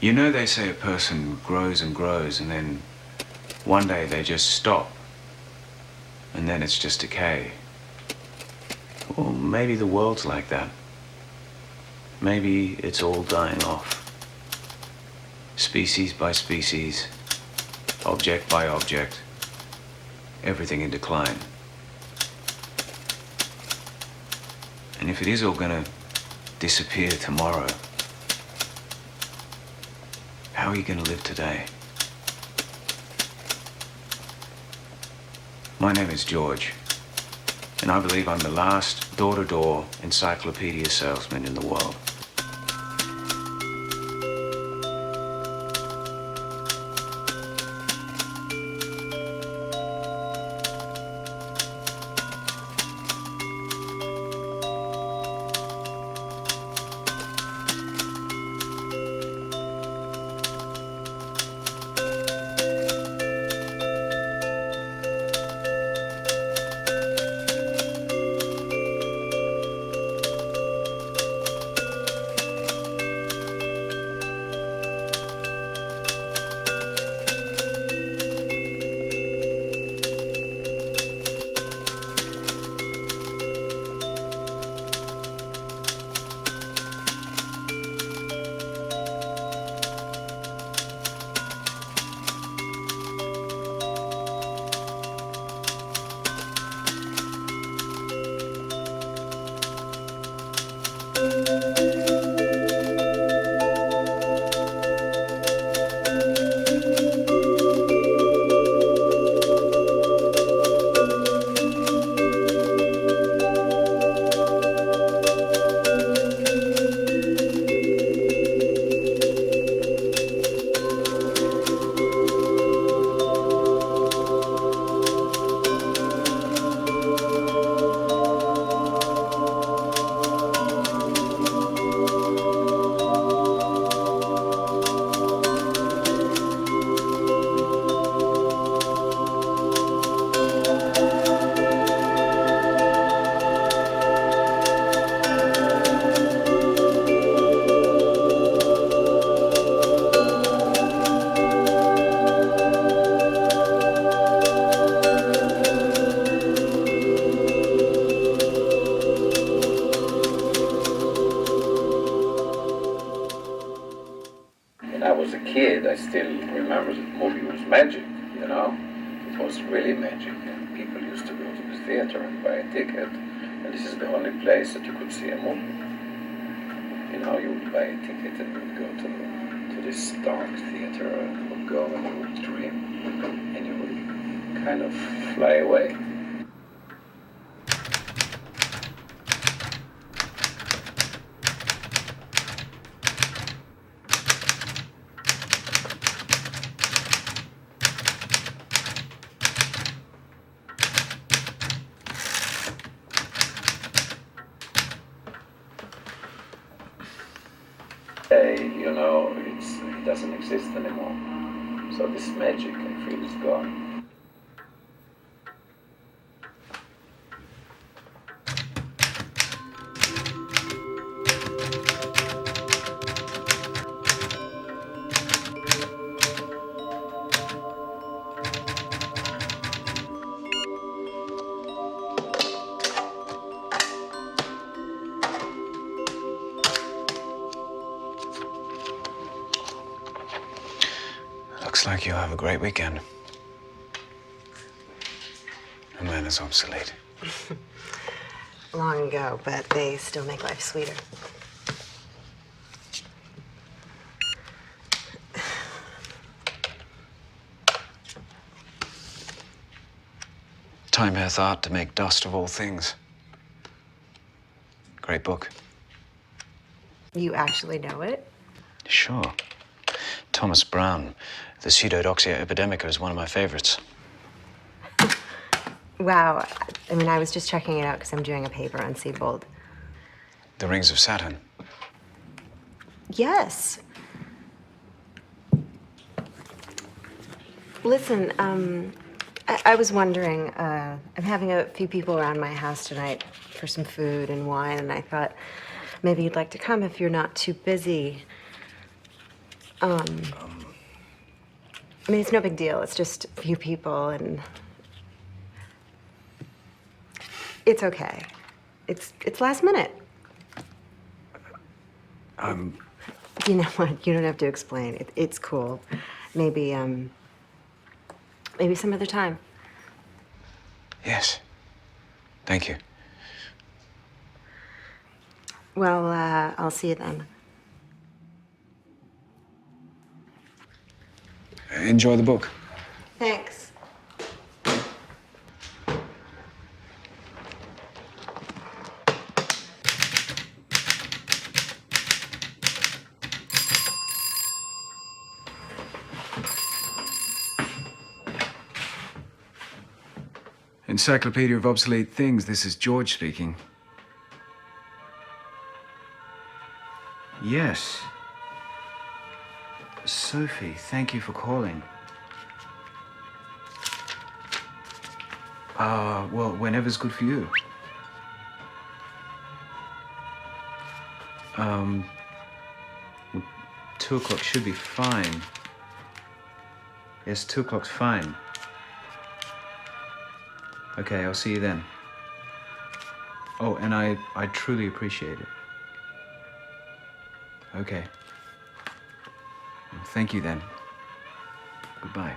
You know, they say a person grows and grows, and then one day they just stop, and then it's just decay. Well, maybe the world's like that. Maybe it's all dying off. Species by species, object by object, everything in decline. And if it is all gonna disappear tomorrow, how are you gonna live today? My name is George, and I believe I'm the last door-to-door encyclopedia salesman in the world. I still remember the movie was magic, you know? It was really magic, and people used to go to the theater and buy a ticket, and this is the only place that you could see a movie. You know, you would buy a ticket and you would go to this dark theater, and you would go and you would dream, and you would kind of fly away. You know, it doesn't exist anymore. So this magic, I feel, is gone. Looks like you'll have a great weekend. And man is obsolete. Long ago, but they still make life sweeter. Time hath art to make dust of all things. Great book. You actually know it? Sure. Thomas Brown, The Pseudodoxia Epidemica, is one of my favorites. Wow. I mean, I was just checking it out because I'm doing a paper on Siebold. The Rings of Saturn. Yes. Listen, I was wondering, I'm having a few people around my house tonight for some food and wine, and I thought maybe you'd like to come if you're not too busy. I mean, it's no big deal. It's just a few people, and it's okay. It's last minute. You know what? You don't have to explain. It's cool. Maybe maybe some other time. Yes. Thank you. Well, I'll see you then. Enjoy the book. Thanks. Encyclopedia of Obsolete Things. This is George speaking. Yes. Sophie, thank you for calling. Well, whenever's good for you. 2 o'clock should be fine. Yes, 2 o'clock's fine. Okay, I'll see you then. Oh, and I truly appreciate it. Okay. Thank you then. Goodbye.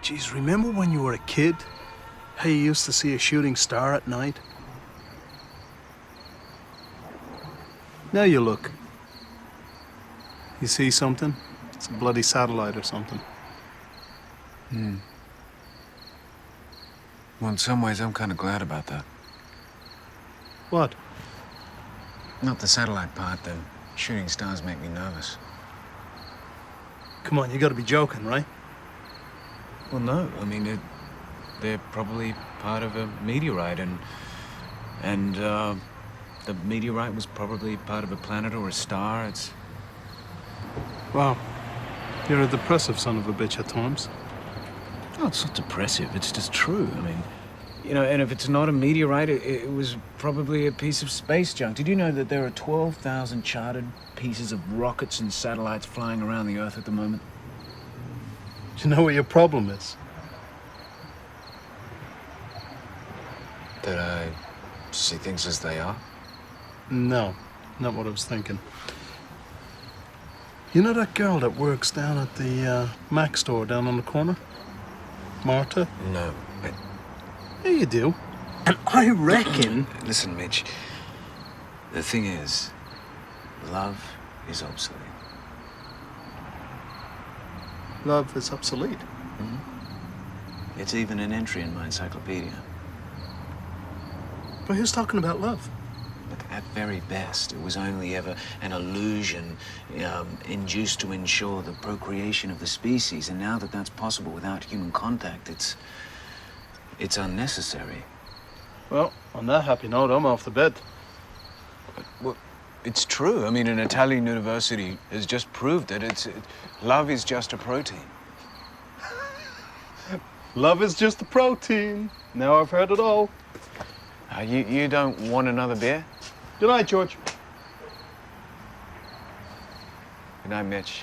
Geez, remember when you were a kid? How you used to see a shooting star at night? Now you look. You see something? It's a bloody satellite or something. Well, in some ways, I'm kind of glad about that. What? Not the satellite part, the shooting stars make me nervous. Come on, you gotta be joking, right? Well, no. I mean, they're probably part of a meteorite, and the meteorite was probably part of a planet or a star. It's... Wow. You're a depressive son of a bitch at times. No, it's not depressive. It's just true. I mean, you know, and if it's not a meteorite, it was probably a piece of space junk. Did you know that there are 12,000 charted pieces of rockets and satellites flying around the Earth at the moment? Do you know what your problem is? That I see things as they are? No, not what I was thinking. You know that girl that works down at the Mac store down on the corner? Marta? No. Yeah, you do. And I reckon... Listen, Mitch. The thing is, love is obsolete. Love is obsolete. It's even an entry in my encyclopedia. But who's talking about love? Look, at very best, it was only ever an illusion induced to ensure the procreation of the species. And now that that's possible without human contact, it's unnecessary. Well, on that happy note, I'm off to bed. Well, it's true. I mean, an Italian university has just proved that love is just a protein. Love is just a protein. Now I've heard it all. You don't want another beer? Good night, George. Good night, Mitch.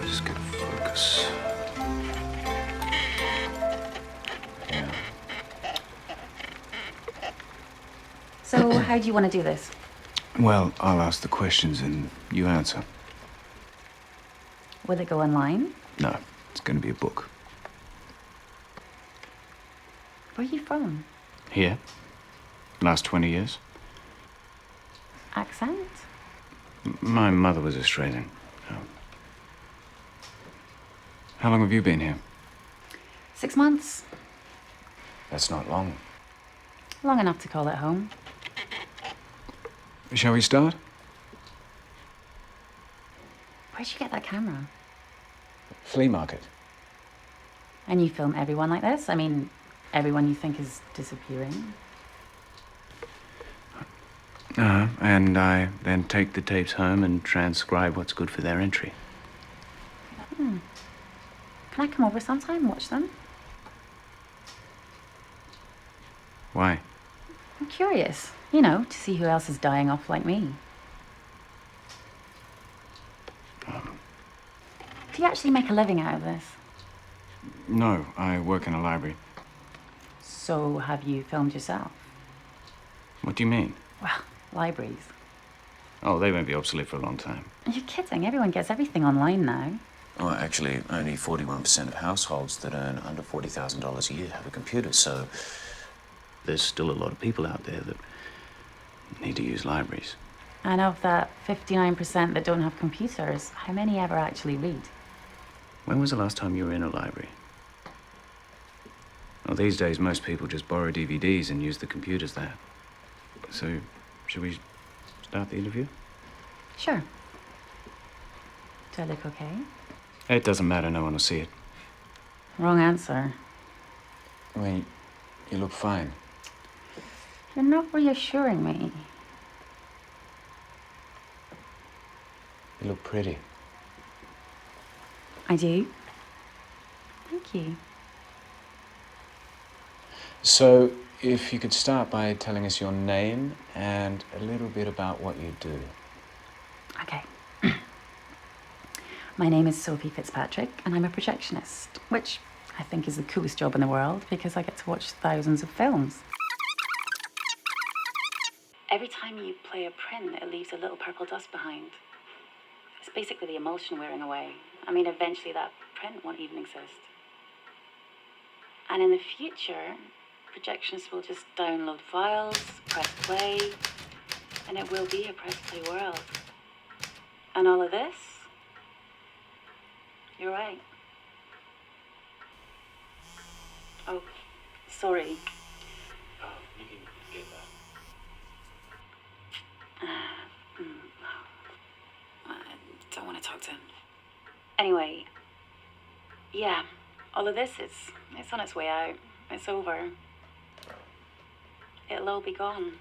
Just gotta focus. Yeah. So how do you want to do this? Well, I'll ask the questions and you answer. Will it go online? No, it's gonna be a book. Where are you from? Here? Last 20 years? Accent? My mother was Australian. How long have you been here? 6 months. That's not long. Long enough to call it home. Shall we start? Where'd you get that camera? Flea market. And you film everyone like this? I mean, everyone you think is disappearing? And I then take the tapes home and transcribe what's good for their entry. Can I come over sometime and watch them? Why? I'm curious, you know, to see who else is dying off like me. Do you actually make a living out of this? No, I work in a library. So have you filmed yourself? What do you mean? Well, libraries. Oh, they won't be obsolete for a long time. You're kidding. Everyone gets everything online now. Well, actually, only 41% of households that earn under $40,000 a year have a computer, so there's still a lot of people out there that need to use libraries. And of that 59% that don't have computers, how many ever actually read? When was the last time you were in a library? Well, these days, most people just borrow DVDs and use the computers there. So, should we start the interview? Sure. Do I look okay? It doesn't matter, no one will see it. Wrong answer. I mean, you look fine. You're not reassuring me. You look pretty. I do? Thank you. So, if you could start by telling us your name and a little bit about what you do. Okay. My name is Sophie Fitzpatrick, and I'm a projectionist, which I think is the coolest job in the world because I get to watch thousands of films. Every time you play a print, it leaves a little purple dust behind. It's basically the emulsion wearing away. I mean, eventually that print won't even exist. And in the future, projectionists will just download files, press play, and it will be a press play world. And all of this? You're right. Oh, sorry. Oh, you can get that. I don't want to talk to him. Anyway, yeah, all of this, it's on its way out. It's over. It'll all be gone.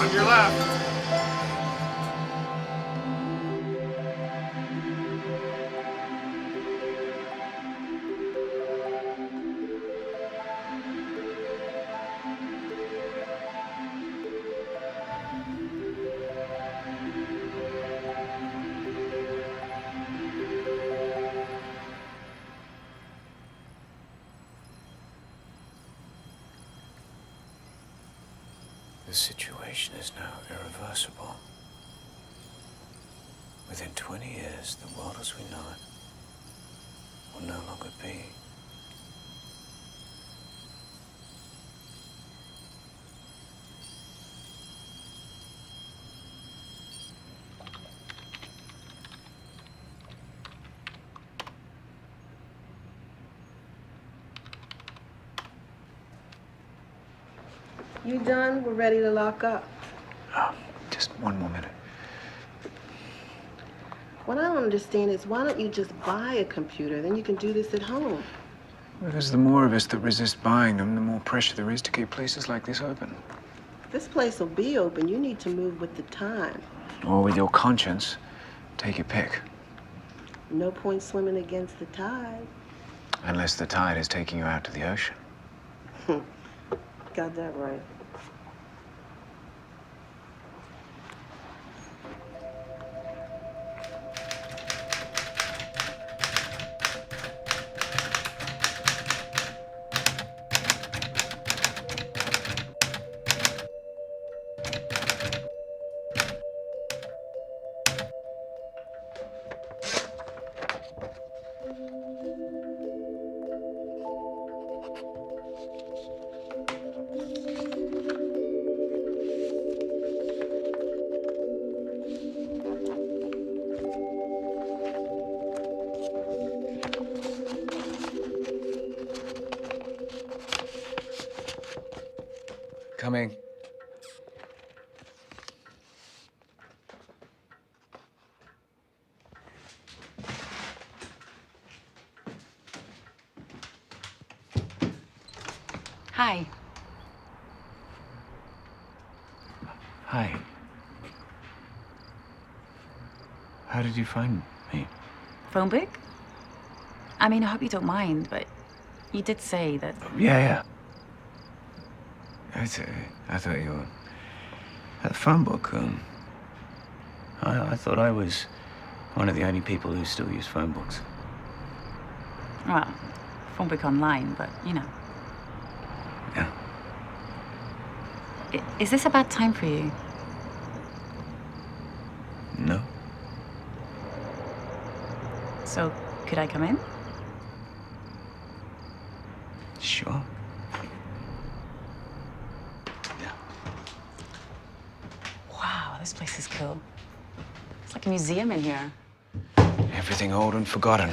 On your left. The situation is now irreversible. Within 20 years, the world as we know it will no longer be. You done? We're ready to lock up. Just one more minute. What I don't understand is why don't you just buy a computer? Then you can do this at home. Because the more of us that resist buying them, the more pressure there is to keep places like this open. This place will be open. You need to move with the time. Or with your conscience. Take your pick. No point swimming against the tide. Unless the tide is taking you out to the ocean. Got that right. Coming. Hi. Hi. How did you find me? Phone book? I mean, I hope you don't mind, but you did say that. Yeah. I thought you were at the phone book. I thought I was one of the only people who still use phone books. Well, phone book online, but you know. Yeah. Is this a bad time for you? No? So, could I come in? Sure. Wow, this place is cool. It's like a museum in here. Everything old and forgotten.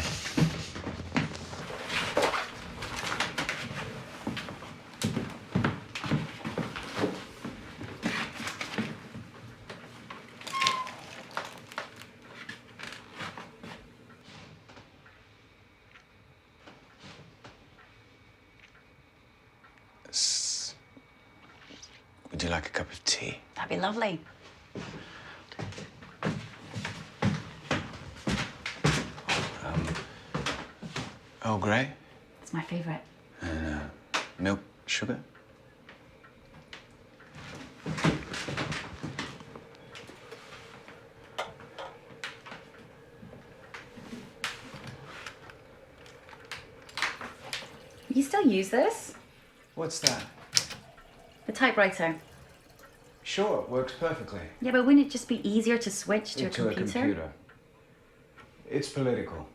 Would you like a cup of tea? That'd be lovely. Earl Grey? It's my favorite. Milk, sugar? You still use this? What's that? The typewriter. Sure, it works perfectly. Yeah, but wouldn't it just be easier to switch to To a computer? It's political.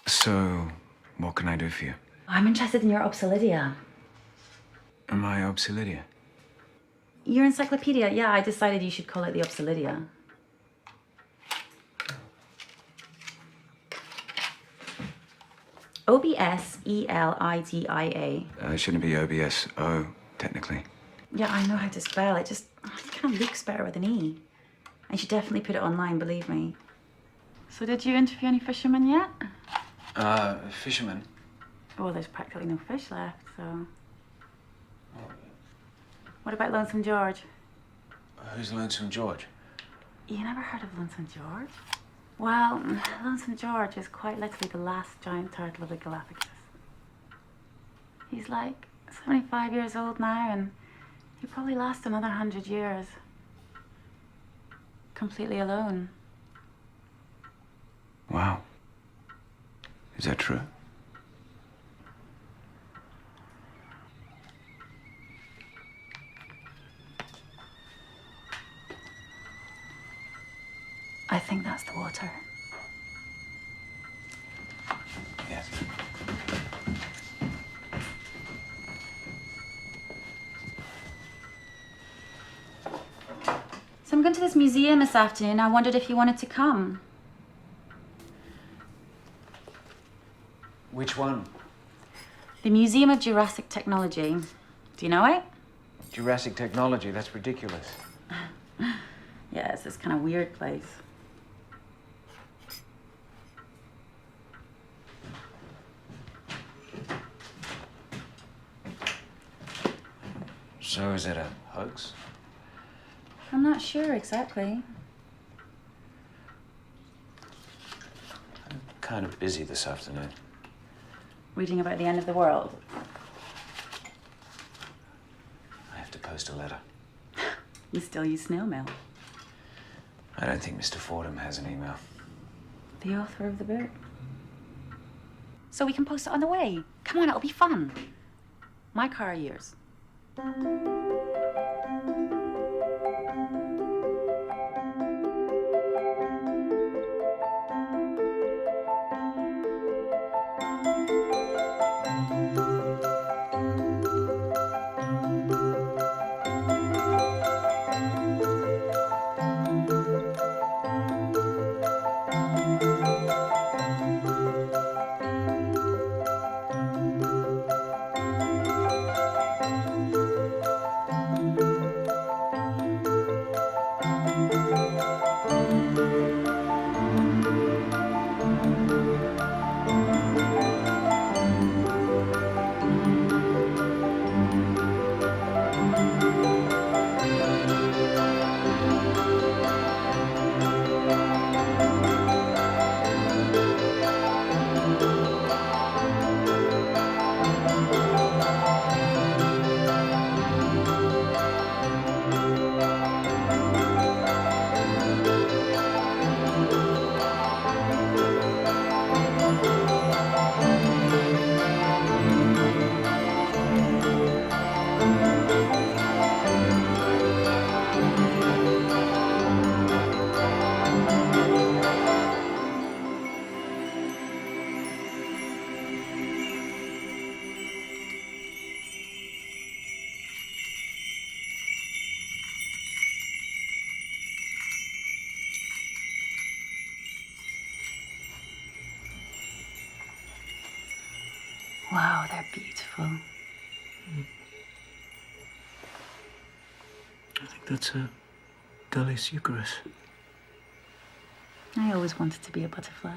So, what can I do for you? I'm interested in your Obselidia. Am I Obselidia? Your encyclopedia, yeah, I decided you should call it the Obselidia. Obselidia. It shouldn't be OBSO, technically. Yeah, I know how to spell. It kind of looks better with an E. I should definitely put it online, believe me. So did you interview any fishermen yet? Fisherman? Well, there's practically no fish left, so... What about Lonesome George? Who's Lonesome George? You never heard of Lonesome George? Well, Lonesome George is quite literally the last giant turtle of the Galapagos. He's like 75 years old now, and he'll probably last another 100 years. Completely alone. Wow. Is that true? I think that's the water. Yes. So I'm going to this museum this afternoon. I wondered if you wanted to come. Which one? The Museum of Jurassic Technology. Do you know it? Jurassic technology, that's ridiculous. Yeah, it's this kind of weird place. So is it a hoax? I'm not sure exactly. I'm kind of busy this afternoon. Reading about the end of the world. I have to post a letter. You still use snail mail. I don't think Mr. Fordham has an email. The author of the book. So we can post it on the way. Come on, it'll be fun. My car or yours? Wow, they're beautiful. I think that's a Gallus Eucharis. I always wanted to be a butterfly.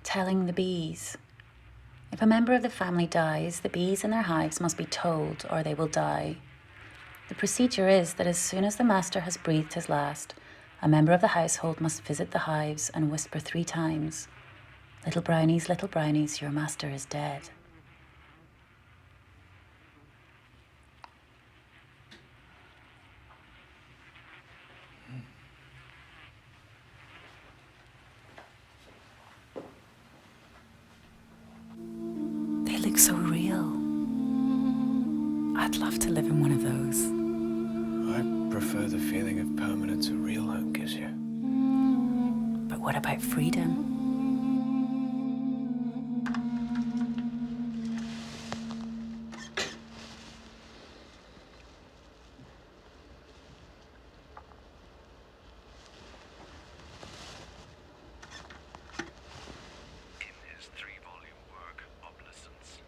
Telling the bees. If a member of the family dies, the bees in their hives must be told or they will die. The procedure is that as soon as the master has breathed his last, a member of the household must visit the hives and whisper 3 times, little brownies, your master is dead." They look so real. I'd love to live in one of those. I prefer the feeling of permanence a real home gives you. But what about freedom? In his 3-volume work, Obsolescence,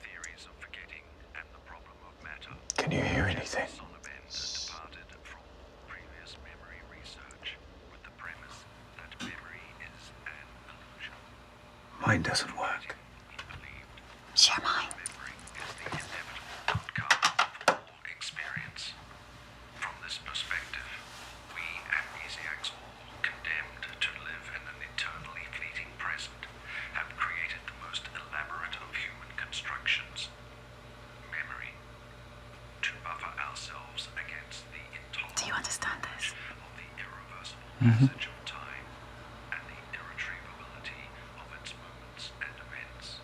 Theories of Forgetting and the Problem of Matter, Can you hear anything? Sonneban departed from previous memory research with the premise mind doesn't work. Share mine. Memory is the inevitable outcome of all experience. From this perspective, we amnesiacs, all condemned to live in an eternally fleeting present, have created the most elaborate of human constructions, memory, to buffer ourselves against the intolerable Do you understand this? of the irreversible passage of time and the irretrievability of its moments and events.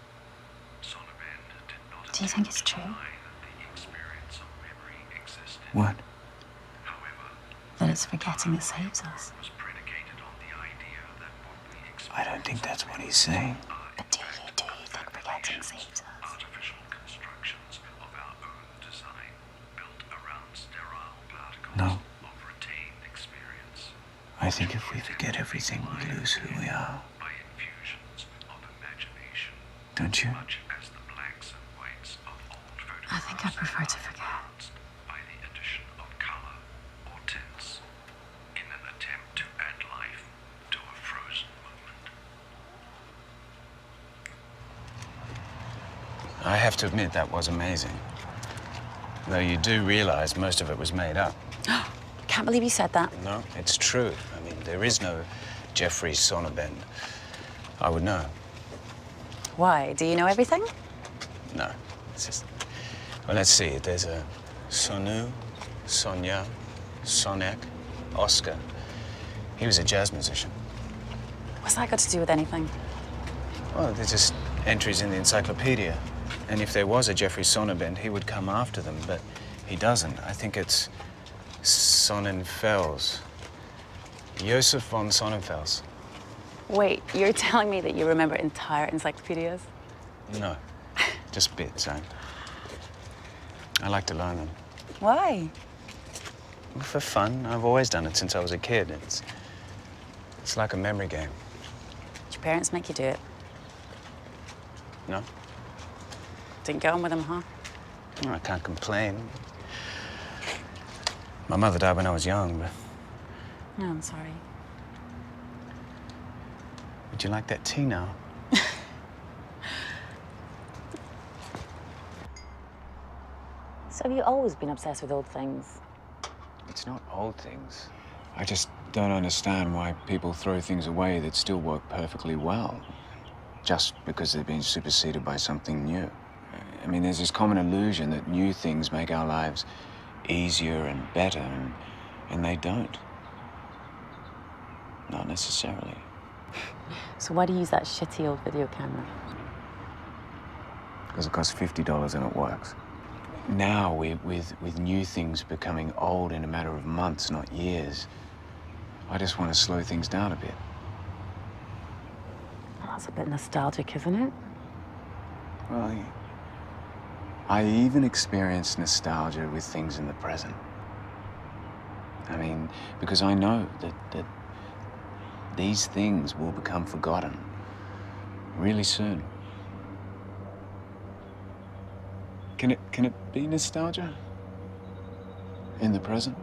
Sonnabend did not Do you think it's true? deny that the experience of memory existed. What? However, That it's forgetting that saves us. was predicated on the idea that what we I don't think that's what he's saying. But do you think forgetting saves us? artificial constructions of our own design, built around sterile particles No. of retained experience, I think if we forget everything, we lose who we are. by infusions of imagination, Don't you? much as the blacks and whites of old photographs I think I prefer to forget. enhanced by the addition of color or tints, in an attempt to add life to a frozen moment. I have to admit that was amazing. Though you do realize most of it was made up. Can't believe you said that. No, it's true. I mean, there is no Jeffrey Sonnabend. I would know. Why? Do you know everything? No, it's just... Well, let's see. There's a Sonu, Sonia, Sonek, Oscar. He was a jazz musician. What's that got to do with anything? Well, they're just entries in the encyclopedia. And if there was a Jeffrey Sonnabend, he would come after them, but he doesn't. I think it's Sonnenfels. Joseph von Sonnenfels. Wait, you're telling me that you remember entire encyclopedias? No, just bits. I like to learn them. Why? For fun. I've always done it since I was a kid. It's like a memory game. Did your parents make you do it? No? Didn't get on with them, huh? Well, I can't complain. My mother died when I was young, but No, I'm sorry. would you like that tea now? So have you always been obsessed with old things? It's not old things. I just don't understand why people throw things away that still work perfectly well, just because they've been superseded by something new. I mean, there's this common illusion that new things make our lives easier and better, and they don't. Not necessarily. So why do you use that shitty old video camera? Because it costs $50 and it works. Now, with new things becoming old in a matter of months, not years, I just want to slow things down a bit. Well, that's a bit nostalgic, isn't it? Well, I even experience nostalgia with things in the present. I mean, because I know that these things will become forgotten really soon. Can it be nostalgia in the present?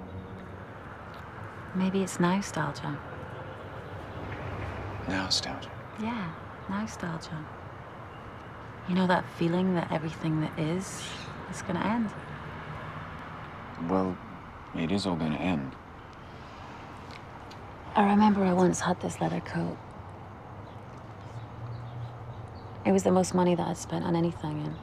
Maybe it's nostalgia. Nostalgia. Yeah, nostalgia. You know that feeling that everything that is gonna end? Well, it is all going to end. I remember I once had this leather coat. It was the most money that I'd spent on anything, and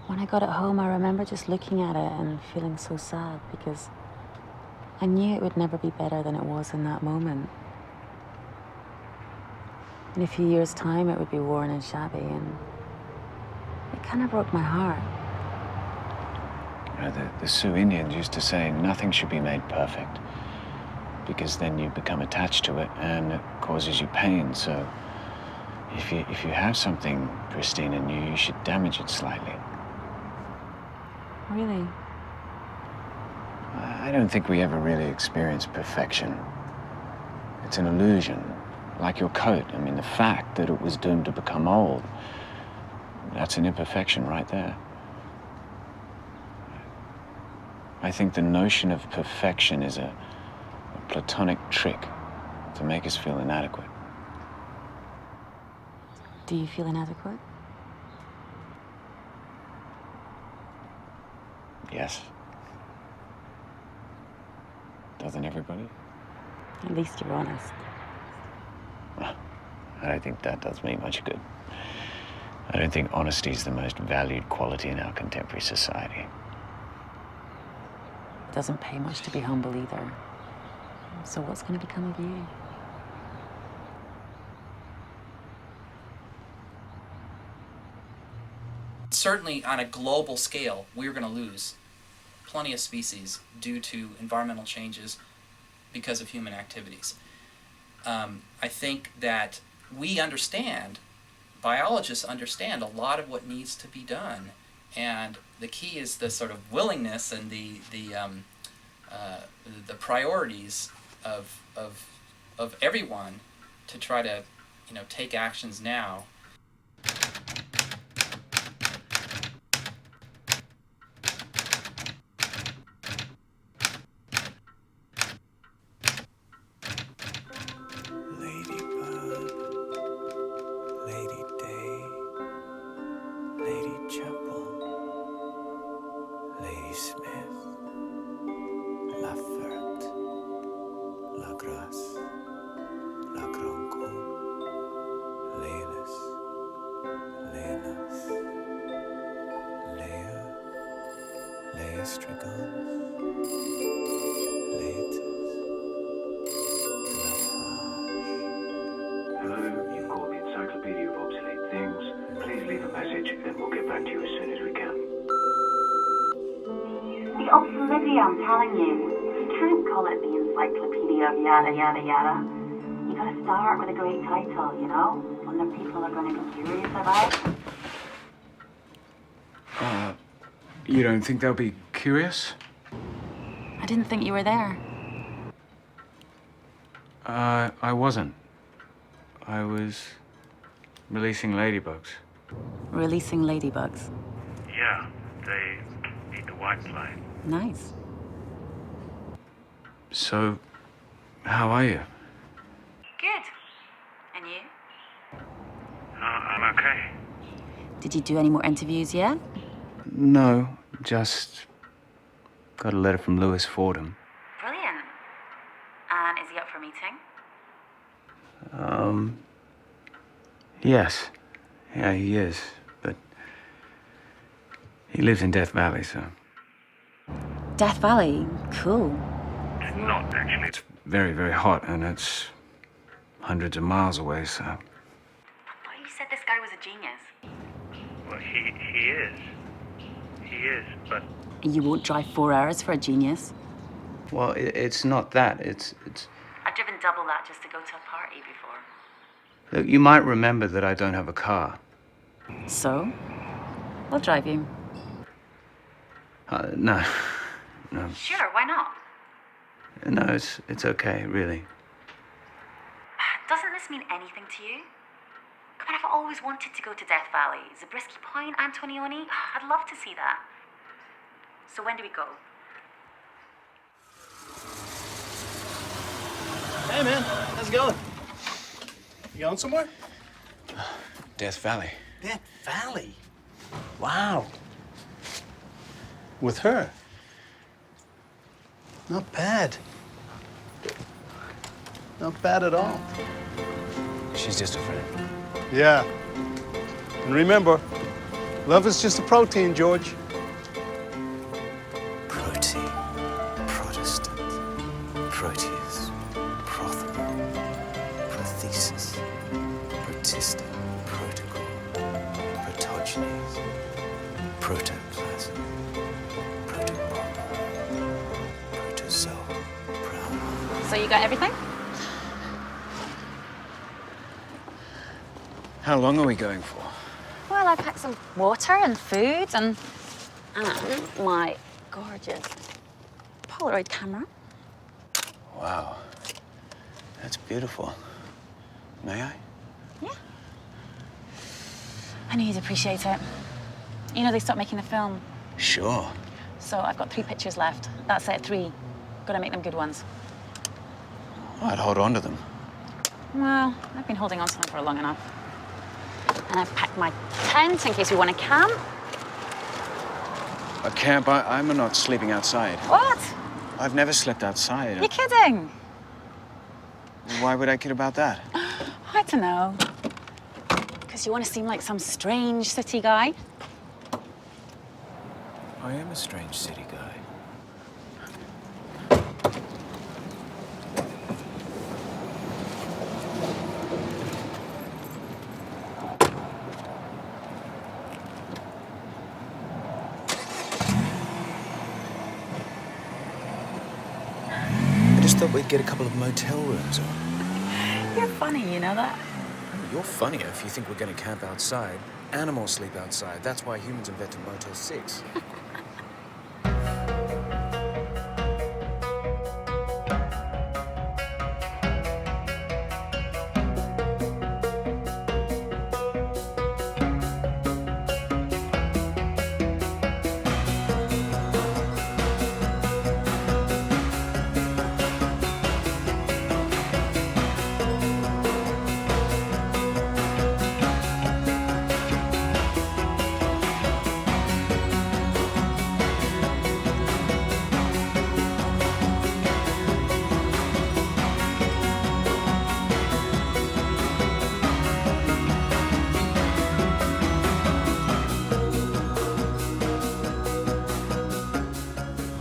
when I got it home, I remember just looking at it and feeling so sad because I knew it would never be better than it was in that moment. In a few years' time, it would be worn and shabby, and it kind of broke my heart. You know, the Sioux Indians used to say nothing should be made perfect, because then you become attached to it and it causes you pain. So if you have something pristine and new, you should damage it slightly. Really? I don't think we ever really experience perfection. It's an illusion, like your coat. I mean, the fact that it was doomed to become old, that's an imperfection right there. I think the notion of perfection is a platonic trick to make us feel inadequate. Do you feel inadequate? Yes. Doesn't everybody? At least you're honest. Well, I don't think that does me much good. I don't think honesty is the most valued quality in our contemporary society. It doesn't pay much to be humble either. So what's going to become of you? Certainly, on a global scale, we're going to lose plenty of species due to environmental changes because of human activities. I think that we understand, biologists understand a lot of what needs to be done, and the key is the sort of willingness and the priorities of everyone to try to, take actions now. Ladybird, Lady Day, Lady Chapel, Lady Smith, La Ferte, La Grace, La Granco, Leonis, Leonas, Lea, Lea Strigons, Laetus, Hello, you've called the Encyclopedia of Obsolete Things. Please leave a message and we'll get back to you as soon as we can. The Obselidia, I'm telling you. You can't call it the Encyclopedia of yada yada yada. You gotta start with a great title, one that people are gonna be curious about. You don't think they'll be curious? I didn't think you were there. I wasn't. I was releasing ladybugs. Releasing ladybugs. Yeah, they eat the white fly. Nice. So, how are you? Good. And you? I'm okay. Did you do any more interviews yet? No, just got a letter from Lewis Fordham. Brilliant. And is he up for a meeting? Yes. Yeah, he is. But he lives in Death Valley, so Death Valley. Cool. It's not actually. it's very, very hot, and it's hundreds of miles away, so... I thought you said this guy was a genius. Well, he is. He is, but You won't drive 4 hours for a genius. Well, it's not that. It's... I've driven double that just to go to a party before. Look, you might remember that I don't have a car. So? I'll drive you. No. No. Sure, why not? No, it's okay, really. Doesn't this mean anything to you? Come on, I've always wanted to go to Death Valley. Zabriskie Point, Antonioni. I'd love to see that. So when do we go? Hey, man. How's it going? You going somewhere? Death Valley. Death Valley? Wow. With her? Not bad. Not bad at all. She's just a friend. Yeah. And remember, love is just a protein, George. Protein. Protestant. Proteus. Prothero. Prothesis. Protista. Protocol. Protogenes. Protoplasm. Protobomb. Protozoa. So you got everything? How long are we going for? Well, I packed some water and food and my gorgeous Polaroid camera. Wow. That's beautiful. May I? Yeah. I knew you'd appreciate it. You know they stopped making the film. Sure. So I've got 3 pictures left. That's it, 3. Gotta make them good ones. I'd hold on to them. Well, I've been holding on to them for long enough. And I've packed my tent in case we want to camp. A camp? I'm not sleeping outside. What? I've never slept outside. You're kidding. Why would I kid about that? I don't know. Because you want to seem like some strange city guy? I am a strange city guy. I just thought we'd get a couple of motel rooms. You're funny, you know that? You're funnier if you think we're going to camp outside. Animals sleep outside. That's why humans invented Motel 6.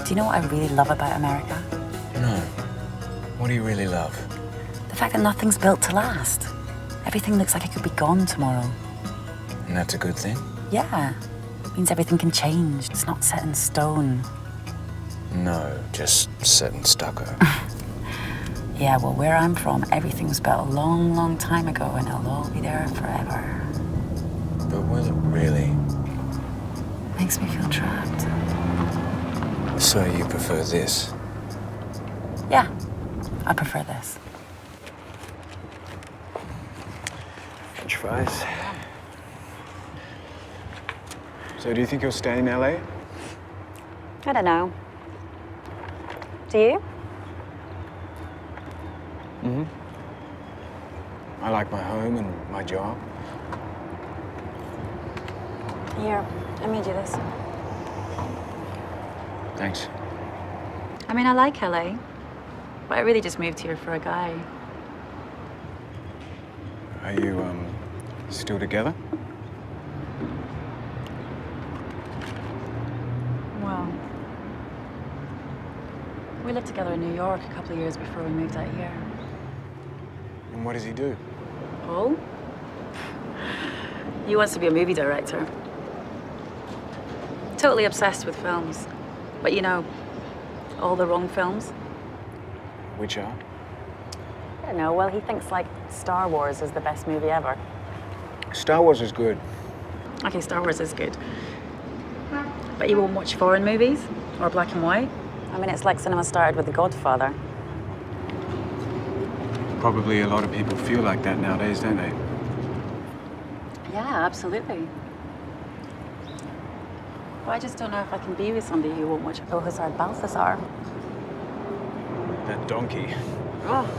Do you know what I really love about America? No. What do you really love? The fact that nothing's built to last. Everything looks like it could be gone tomorrow. And that's a good thing? Yeah. It means everything can change. It's not set in stone. No, just set in stucco. Yeah, well, where I'm from, everything was built a long, long time ago, and it'll all be there forever. But will it really? Makes me feel trapped. So you prefer this? Yeah, I prefer this. French fries. So do you think you'll stay in LA? I don't know. Do you? Mm-hmm. I like my home and my job. Here, I made you this. Thanks. I mean, I like LA, but I really just moved here for a guy. Are you, still together? Well, we lived together in New York a couple of years before we moved out here. And what does he do? Paul? He wants to be a movie director. Totally obsessed with films. But you know, all the wrong films. Which are? I don't know, well, he thinks like Star Wars is the best movie ever. Star Wars is good. Okay, Star Wars is good. But you won't watch foreign movies? Or black and white? I mean, it's like cinema started with The Godfather. Probably a lot of people feel like that nowadays, don't they? Yeah, absolutely. But I just don't know if I can be with somebody who won't watch Balthazar Balthazar. That donkey. Oh,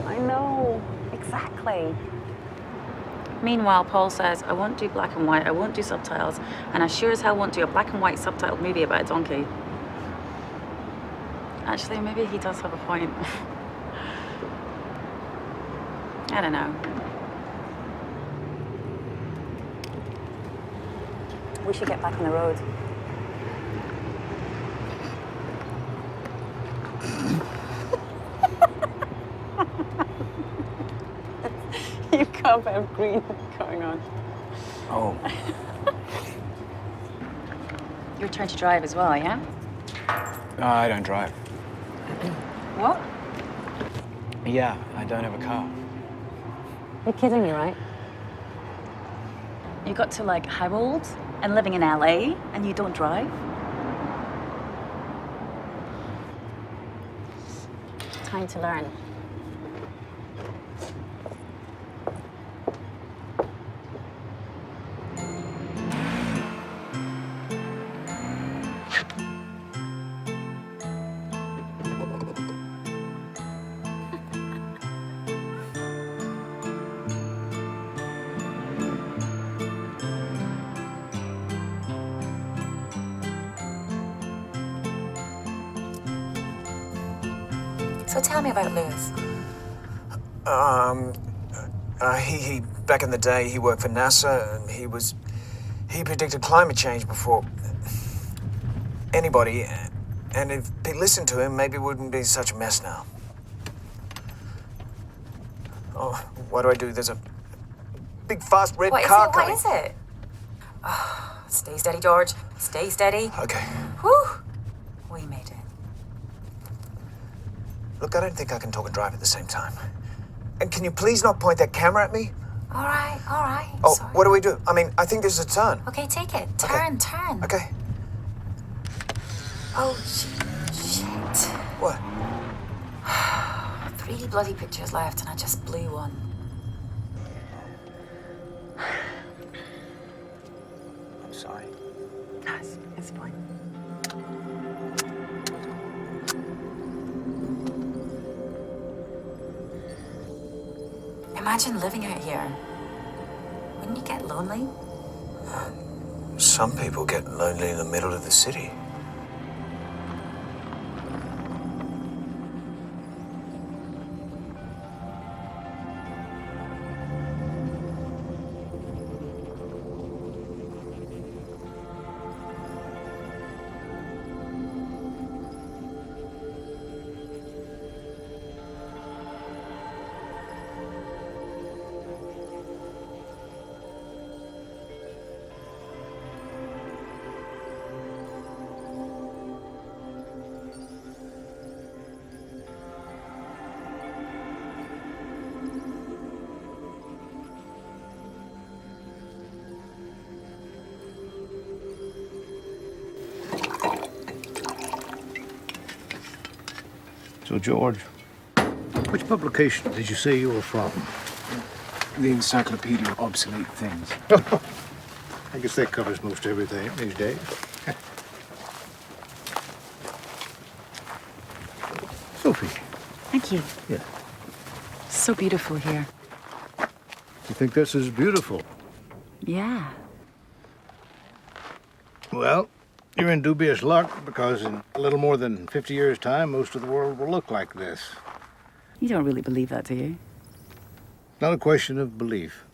I know. Exactly. Meanwhile, Paul says, I won't do black and white, I won't do subtitles, and I sure as hell won't do a black and white subtitled movie about a donkey. Actually, maybe he does have a point. I don't know. We should get back on the road. You've got a bit of green going on. Oh. Your turn to drive as well, yeah? I don't drive. What? Yeah, I don't have a car. You're kidding me, right? You got to like how old? And living in LA and you don't drive? Time to learn. So tell me about Lewis. He back in the day, he worked for NASA, and he predicted climate change before anybody, and if he listened to him, maybe it wouldn't be such a mess now. Oh, what do I do? There's a big, fast red car coming. What is it? Oh, stay steady, George. Stay steady. Okay. Whew. We made it. Look, I don't think I can talk and drive at the same time. And can you please not point that camera at me? All right, all right. Oh, Sorry. what do we do? I mean, I think there's a turn. Okay, take it. Okay. Turn. Okay. Oh, shit. What? 3 bloody pictures left, and I just blew one. I'm sorry. It's fine. Imagine living out here. Wouldn't you get lonely? Some people get lonely in the middle of the city. So, George, which publication did you say you were from? The Encyclopedia of Obsolete Things. I guess that covers most everything these days. Sophie. Thank you. Yeah. So beautiful here. You think this is beautiful? Yeah. Well, you're in dubious luck because in a little more than 50 years' time, most of the world will look like this. You don't really believe that, do you? Not a question of belief.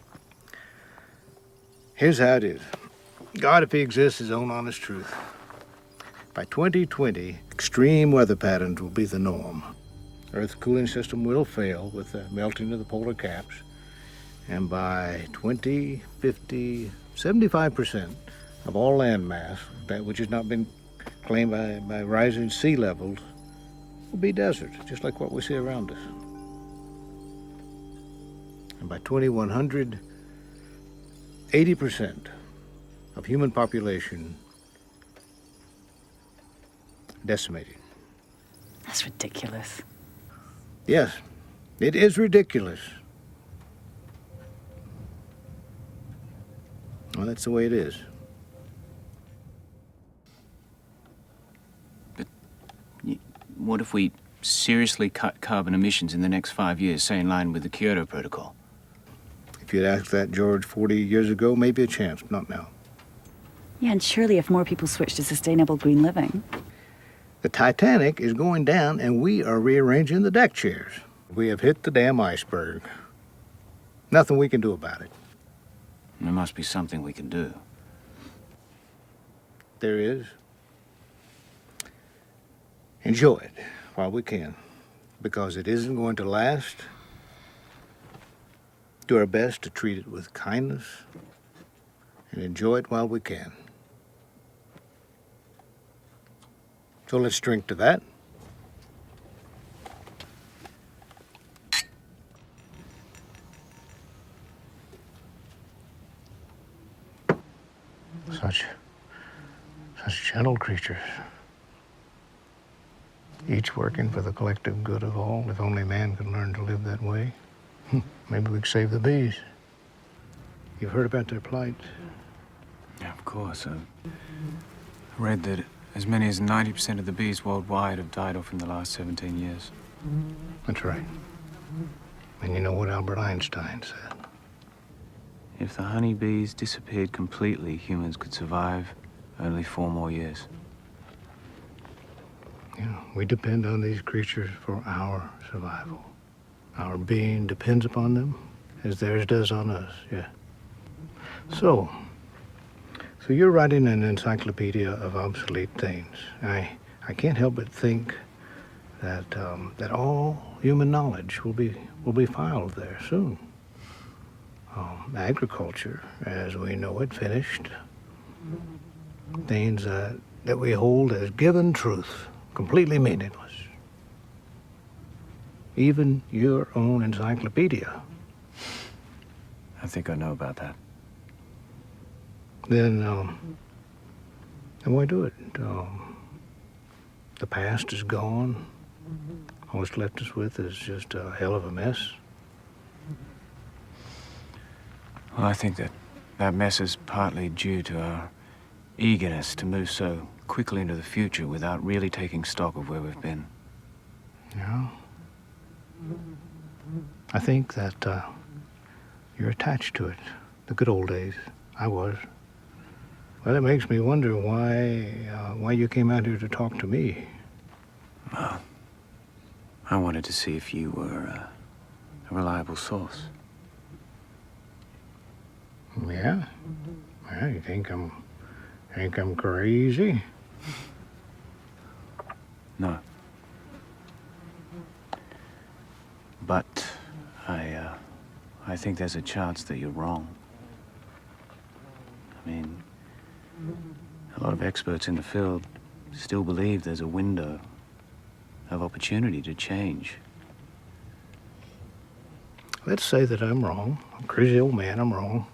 Here's how it is. God, if he exists, is own honest truth. By 2020, extreme weather patterns will be the norm. Earth's cooling system will fail with the melting of the polar caps. And by 2050, 75% of all land mass, that which has not been claimed by rising sea levels, will be desert, just like what we see around us. And by 2100, 80% of human population decimated. That's ridiculous. Yes, it is ridiculous. Well, that's the way it is. What if we seriously cut carbon emissions in the next 5 years, say in line with the Kyoto Protocol? If you'd asked that, George, 40 years ago, maybe a chance, not now. Yeah, and surely if more people switch to sustainable green living. The Titanic is going down, and we are rearranging the deck chairs. We have hit the damn iceberg. Nothing we can do about it. There must be something we can do. There is. Enjoy it while we can, because it isn't going to last. Do our best to treat it with kindness and enjoy it while we can. So let's drink to that. Such gentle creatures. Each working for the collective good of all. If only man could learn to live that way. Maybe we could save the bees. You've heard about their plight? Yeah, of course. I read that as many as 90% of the bees worldwide have died off in the last 17 years. That's right. And you know what Albert Einstein said? If the honeybees disappeared completely, humans could survive only 4 more years. Yeah. We depend on these creatures for our survival. Our being depends upon them as theirs does on us, yeah. So you're writing an encyclopedia of obsolete things. I can't help but think that that all human knowledge will be filed there soon. Agriculture, as we know it, finished. Things that we hold as given truth, completely meaningless. Even your own encyclopedia. I think I know about that. Then why do it? The past is gone. All it's left us with is just a hell of a mess. Well, I think that mess is partly due to our eagerness to move so quickly into the future without really taking stock of where we've been. Yeah. I think that you're attached to it. The good old days. I was. Well, it makes me wonder why you came out here to talk to me. Well, I wanted to see if you were a reliable source. Yeah? Well, you think I'm crazy? No. But I think there's a chance that you're wrong. I mean, a lot of experts in the field still believe there's a window of opportunity to change. Let's say that I'm wrong. I'm a crazy old man, I'm wrong.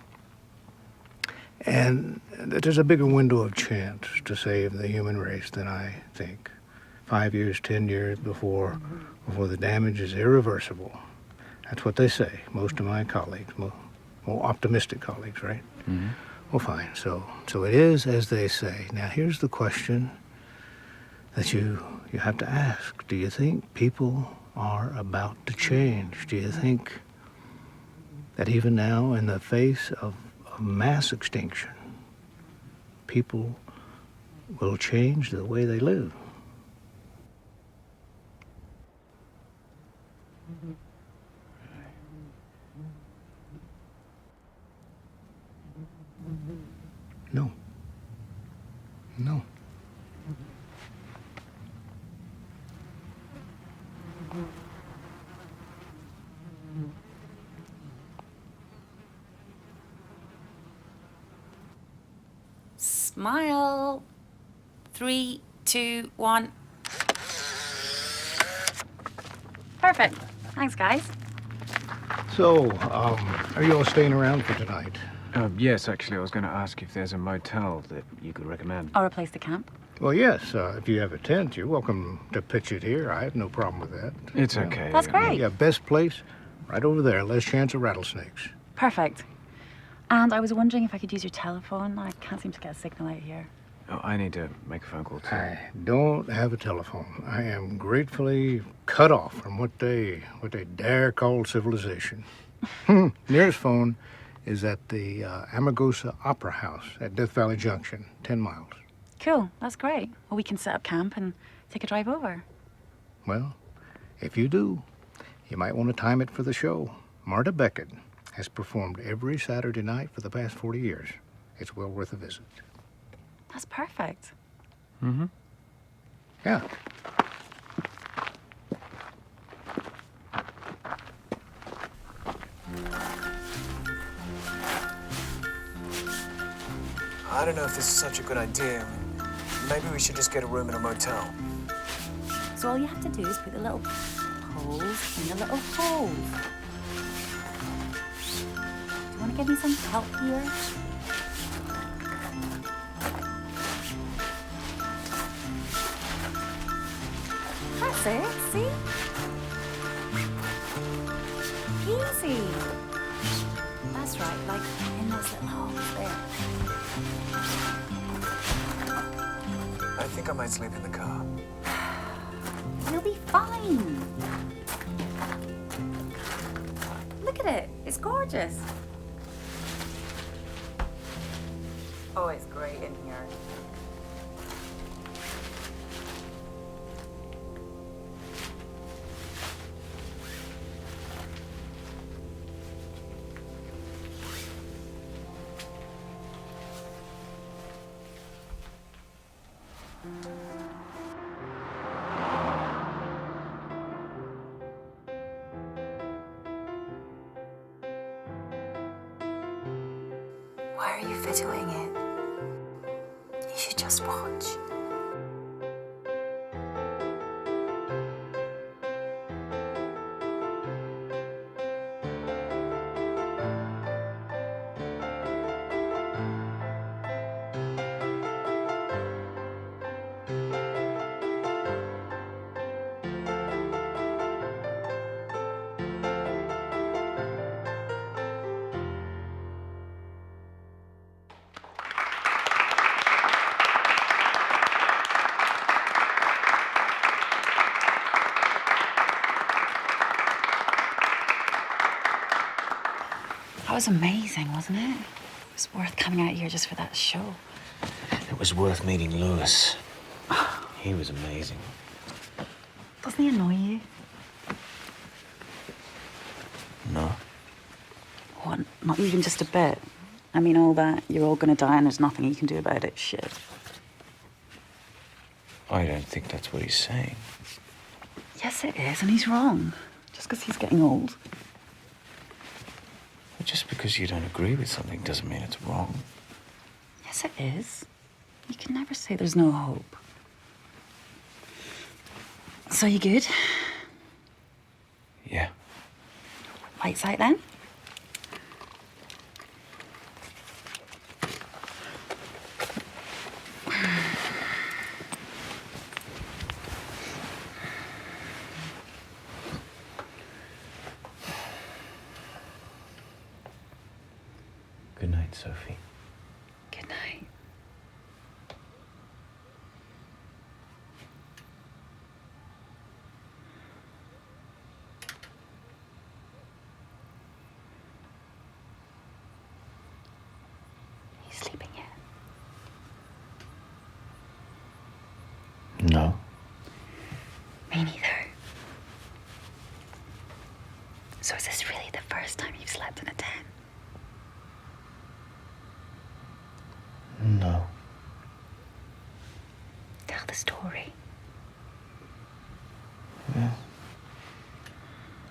And that there's a bigger window of chance to save the human race than I think. 5 years, 10 years before the damage is irreversible. That's what they say, most of my colleagues, more optimistic colleagues, right? Mm-hmm. Well, fine. So it is as they say. Now, here's the question that you have to ask. Do you think people are about to change? Do you think that even now, in the face of mass extinction, people will change the way they live? No. No. Smile. 3, 2, 1. Perfect. Thanks, guys. So, are you all staying around for tonight? Yes, actually, I was going to ask if there's a motel that you could recommend. Or a place to camp. Well, yes. If you have a tent, you're welcome to pitch it here. I have no problem with that. It's okay. That's great. Yeah, best place, right over there. Less chance of rattlesnakes. Perfect. And I was wondering if I could use your telephone. I can't seem to get a signal out here. Oh, I need to make a phone call, too. I don't have a telephone. I am gratefully cut off from what they dare call civilization. Nearest phone is at the Amargosa Opera House at Death Valley Junction, 10 miles. Cool. That's great. Well, we can set up camp and take a drive over. Well, if you do, you might want to time it for the show. Marta Beckett has performed every Saturday night for the past 40 years. It's well worth a visit. That's perfect. Mm-hmm. Yeah. I don't know if this is such a good idea. Maybe we should just get a room in a motel. So all you have to do is put the little holes in the little holes. Do you want to give me some help here? That's it, see? Easy. That's right, like in those little holes there. I think I might sleep in the car. You'll be fine. Look at it. It's gorgeous. Oh, it's great in here. doing it. You should just watch. That was amazing, wasn't it? It was worth coming out here just for that show. It was worth meeting Lewis. He was amazing. Doesn't he annoy you? No. What? Not even just a bit. I mean, all that, you're all gonna die and there's nothing you can do about it. Shit. I don't think that's what he's saying. Yes, it is, and he's wrong. Just because he's getting old. But just because you don't agree with something doesn't mean it's wrong. Yes, it is. You can never say there's no hope. So you good? Yeah. Lights out then? Good night, Sophie. Good night. You sleeping yet? No. Me neither. So is this really the first time you've slept in a tent? No. Tell the story. Well,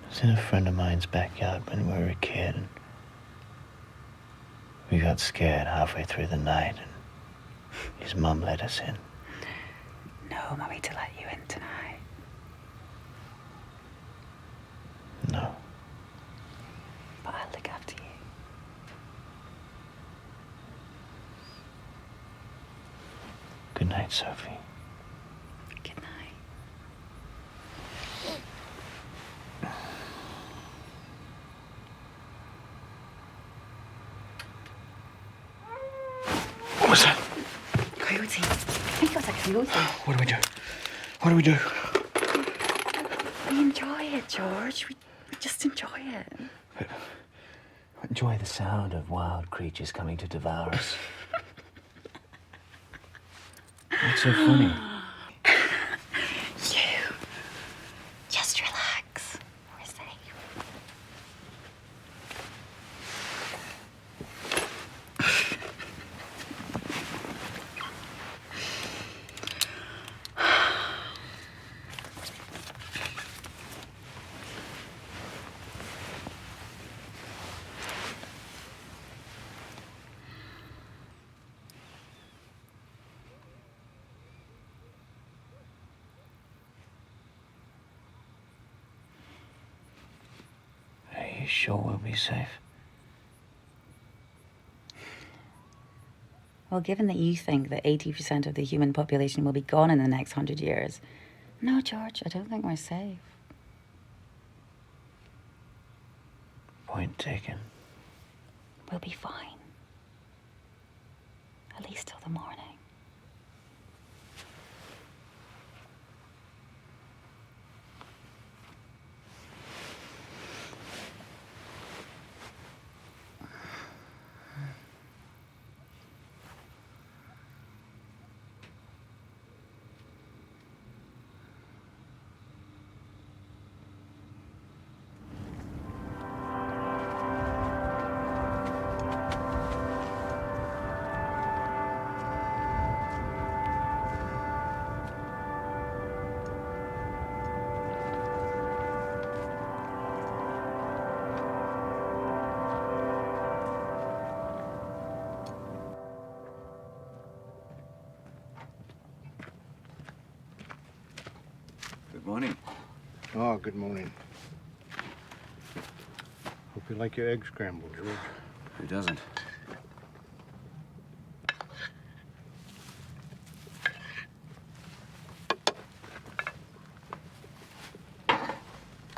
I was in a friend of mine's backyard when we were a kid, and we got scared halfway through the night, and his mum let us in. No, Mummy, to let you in tonight. No. But I'll look after you. Good night, Sophie. Good night. What was that? Coyote. I think it was a coyote. What do we do? What do we do? We enjoy it, George. We just enjoy it. Enjoy the sound of wild creatures coming to devour us. What's so funny? You. Just relax. We're safe. Are you sure we'll be safe? Well, given that you think that 80% of the human population will be gone in the next 100 years, no, George, I don't think we're safe. Point taken. We'll be fine. At least till the morning. morning. Oh, good morning. Hope you like your egg scrambled, George. Who doesn't?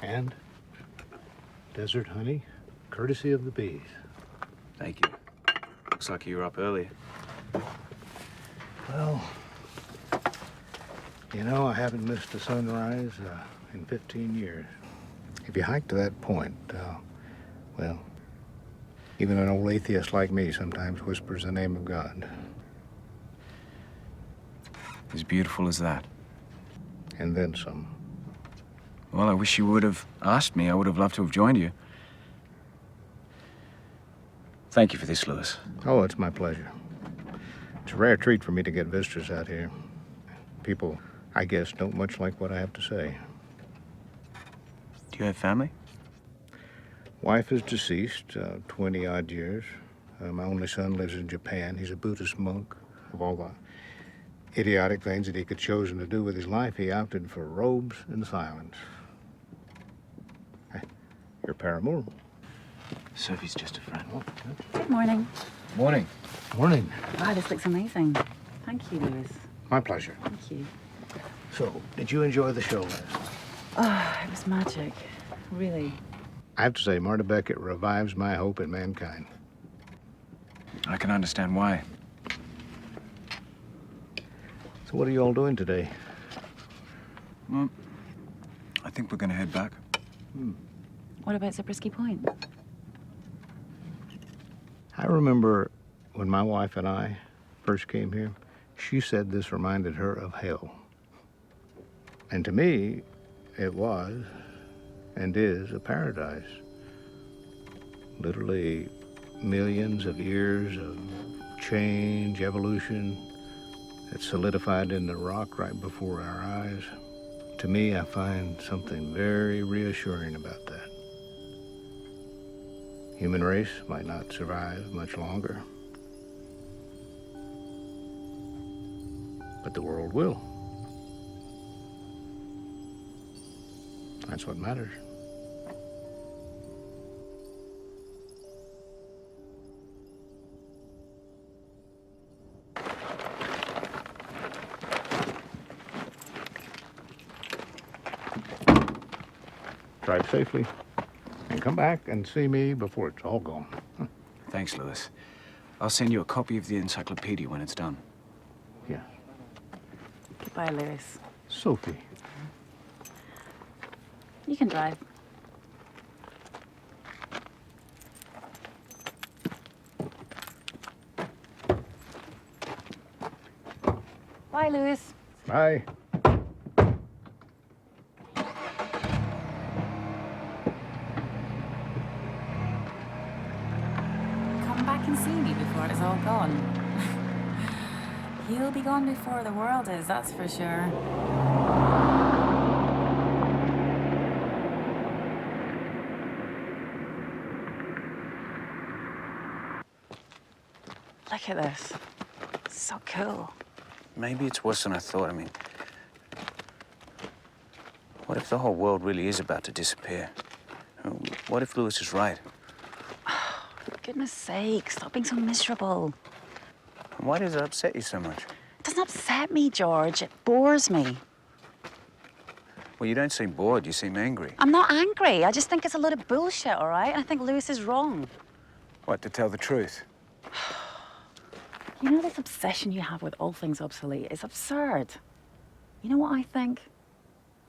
And desert honey, courtesy of the bees. Thank you. Looks like you were up early. Well, you know, I haven't missed a sunrise in 15 years. If you hike to that point, well, even an old atheist like me sometimes whispers the name of God. As beautiful as that. And then some. Well, I wish you would have asked me. I would have loved to have joined you. Thank you for this, Lewis. Oh, it's my pleasure. It's a rare treat for me to get visitors out here. People, I guess, don't much like what I have to say. Do you have family? Wife is deceased, 20-odd years. My only son lives in Japan. He's a Buddhist monk. Of all the idiotic things that he could chosen to do with his life, he opted for robes and silence. Hey, your paramour. Sophie's just a friend. Oh, Good morning. Morning. morning. Wow, this looks amazing. Thank you, Lewis. My pleasure. Thank you. So, did you enjoy the show last night? Oh, it was magic. Really. I have to say, Marta Beckett revives my hope in mankind. I can understand why. So what are you all doing today? Well, I think we're going to head back. What about Zabriskie Point? I remember when my wife and I first came here, she said this reminded her of hell. And to me, it was and is a paradise. Literally millions of years of change, evolution, that solidified in the rock right before our eyes. To me, I find something very reassuring about that. Human race might not survive much longer, but the world will. That's what matters. Drive safely and come back and see me before it's all gone. Thanks, Lewis. I'll send you a copy of the encyclopedia when it's done. Yeah. Goodbye, Lewis. Sophie. You can drive. Bye, Lewis. Bye. Come back and see me before it's all gone. He'll be gone before the world is, that's for sure. Look at this. So cool. Maybe it's worse than I thought. I mean, what if the whole world really is about to disappear? What if Lewis is right? For goodness sake, stop being so miserable. Why does it upset you so much? It doesn't upset me, George. It bores me. Well, you don't seem bored. You seem angry. I'm not angry. I just think it's a load of bullshit, all right? And I think Lewis is wrong. What, to tell the truth? You know this obsession you have with all things obsolete? It's absurd. You know what I think?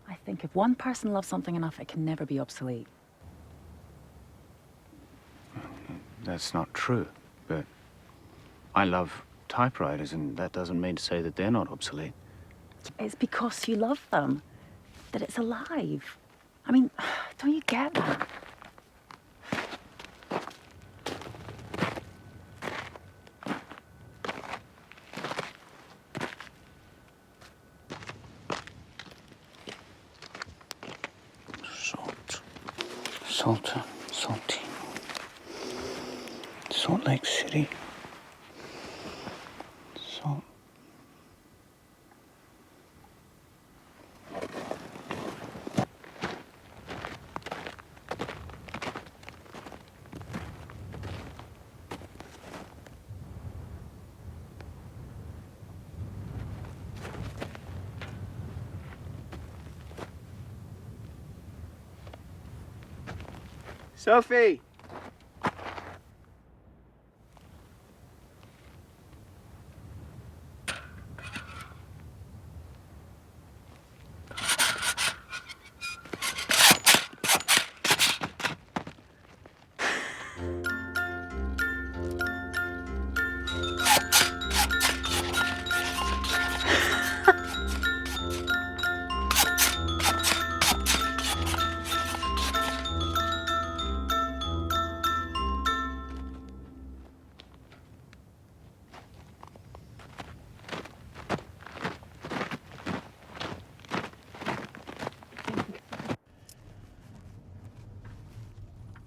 I think if one person loves something enough, it can never be obsolete. That's not true, but I love typewriters, and that doesn't mean to say that they're not obsolete. It's because you love them that it's alive. I mean, don't you get that? Salty. Salt Lake City. Salt. Sophie!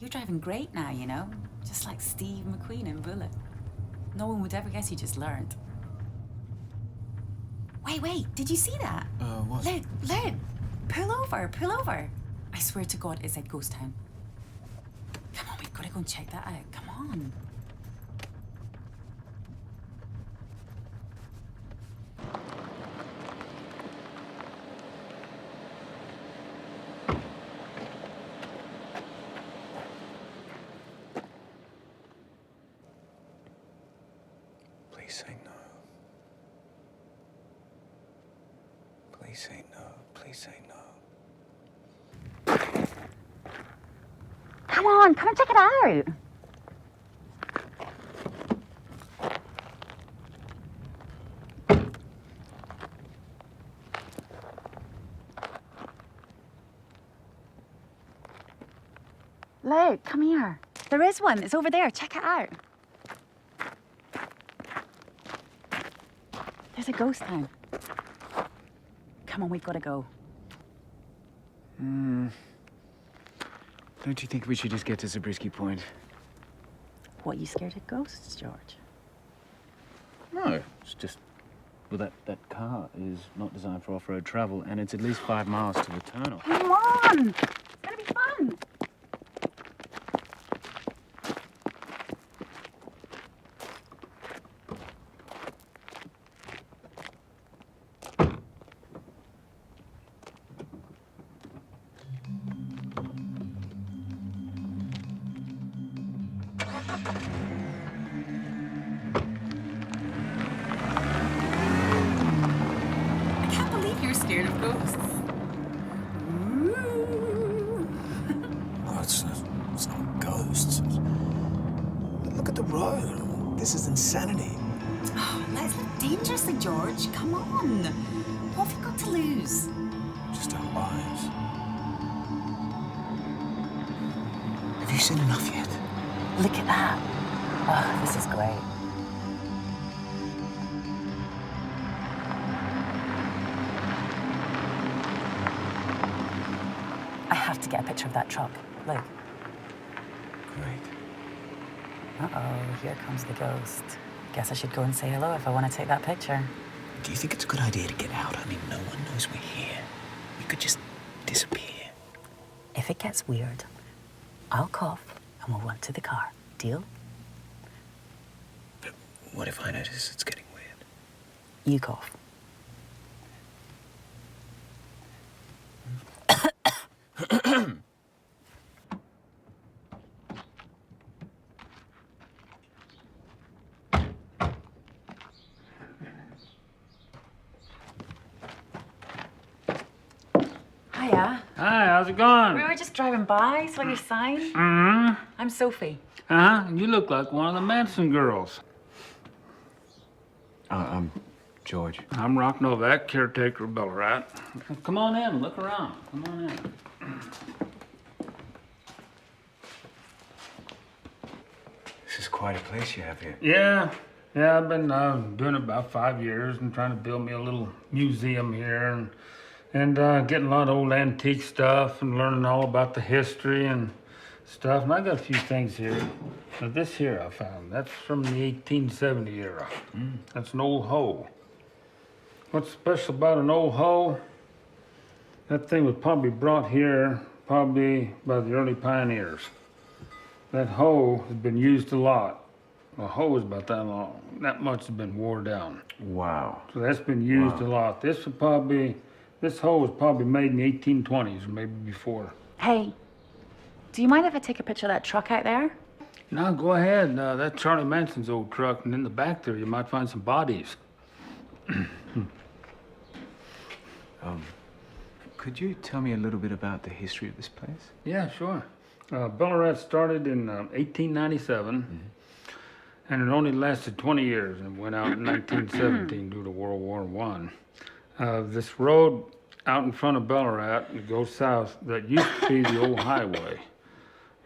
You're driving great now, you know? Just like Steve McQueen in Bullet. No one would ever guess you just learned. Wait, did you see that? What? Look, pull over. I swear to God, it's at Ghost Town. Come on, we've got to go and check that out, come on. Please say no. Please say no. Please say no. Come on, come and check it out. Look, come here. There is one. It's over there. Check it out. There's a ghost town. Come on, we've got to go. Don't you think we should just get to Zabriskie Point? What, you scared of ghosts, George? No, it's just... Well, that car is not designed for off-road travel, and it's at least 5 miles to the tunnel. Come on! It's gonna be fun! I can't believe you're scared of ghosts. Oh, it's not ghosts. But look at the road. This is insanity. Oh, let's live dangerously, George. Come on. What have you got to lose? Just our lives. Have you seen enough yet? Look at that. Oh, this is great. I have to get a picture of that truck. Look. Great. Uh-oh, here comes the ghost. Guess I should go and say hello if I want to take that picture. Do you think it's a good idea to get out? I mean, no one knows we're here. You could just disappear. If it gets weird, I'll cough and we'll run to the car. Deal? But what if I notice it's getting weird? You cough. Hiya. Hi, how's it going? We were just driving by, saw your sign. Mm-hmm. I'm Sophie. Uh-huh. You look like one of the Manson girls. I'm George. I'm Rock Novak, caretaker of Ballarat. Come on in, look around. Come on in. This is quite a place you have here. Yeah, I've been doing it about 5 years and trying to build me a little museum here and getting a lot of old antique stuff and learning all about the history and stuff. And I got a few things here. Now this here I found, that's from the 1870 era. That's an old hoe. What's special about an old hoe? That thing was probably brought here probably by the early pioneers. That hoe has been used a lot. A hoe is about that long. That much has been wore down. Wow. So that's been used a lot. This hoe was probably made in the 1820s or maybe before. Hey, Do you mind if I take a picture of that truck out there? No, go ahead. That's Charlie Manson's old truck, and in the back there, you might find some bodies. Could you tell me a little bit about the history of this place? Yeah, sure. Ballarat started in 1897, and it only lasted 20 years and went out in 1917 due to World War I. This road out in front of Ballarat, it goes south, that used to be the old highway.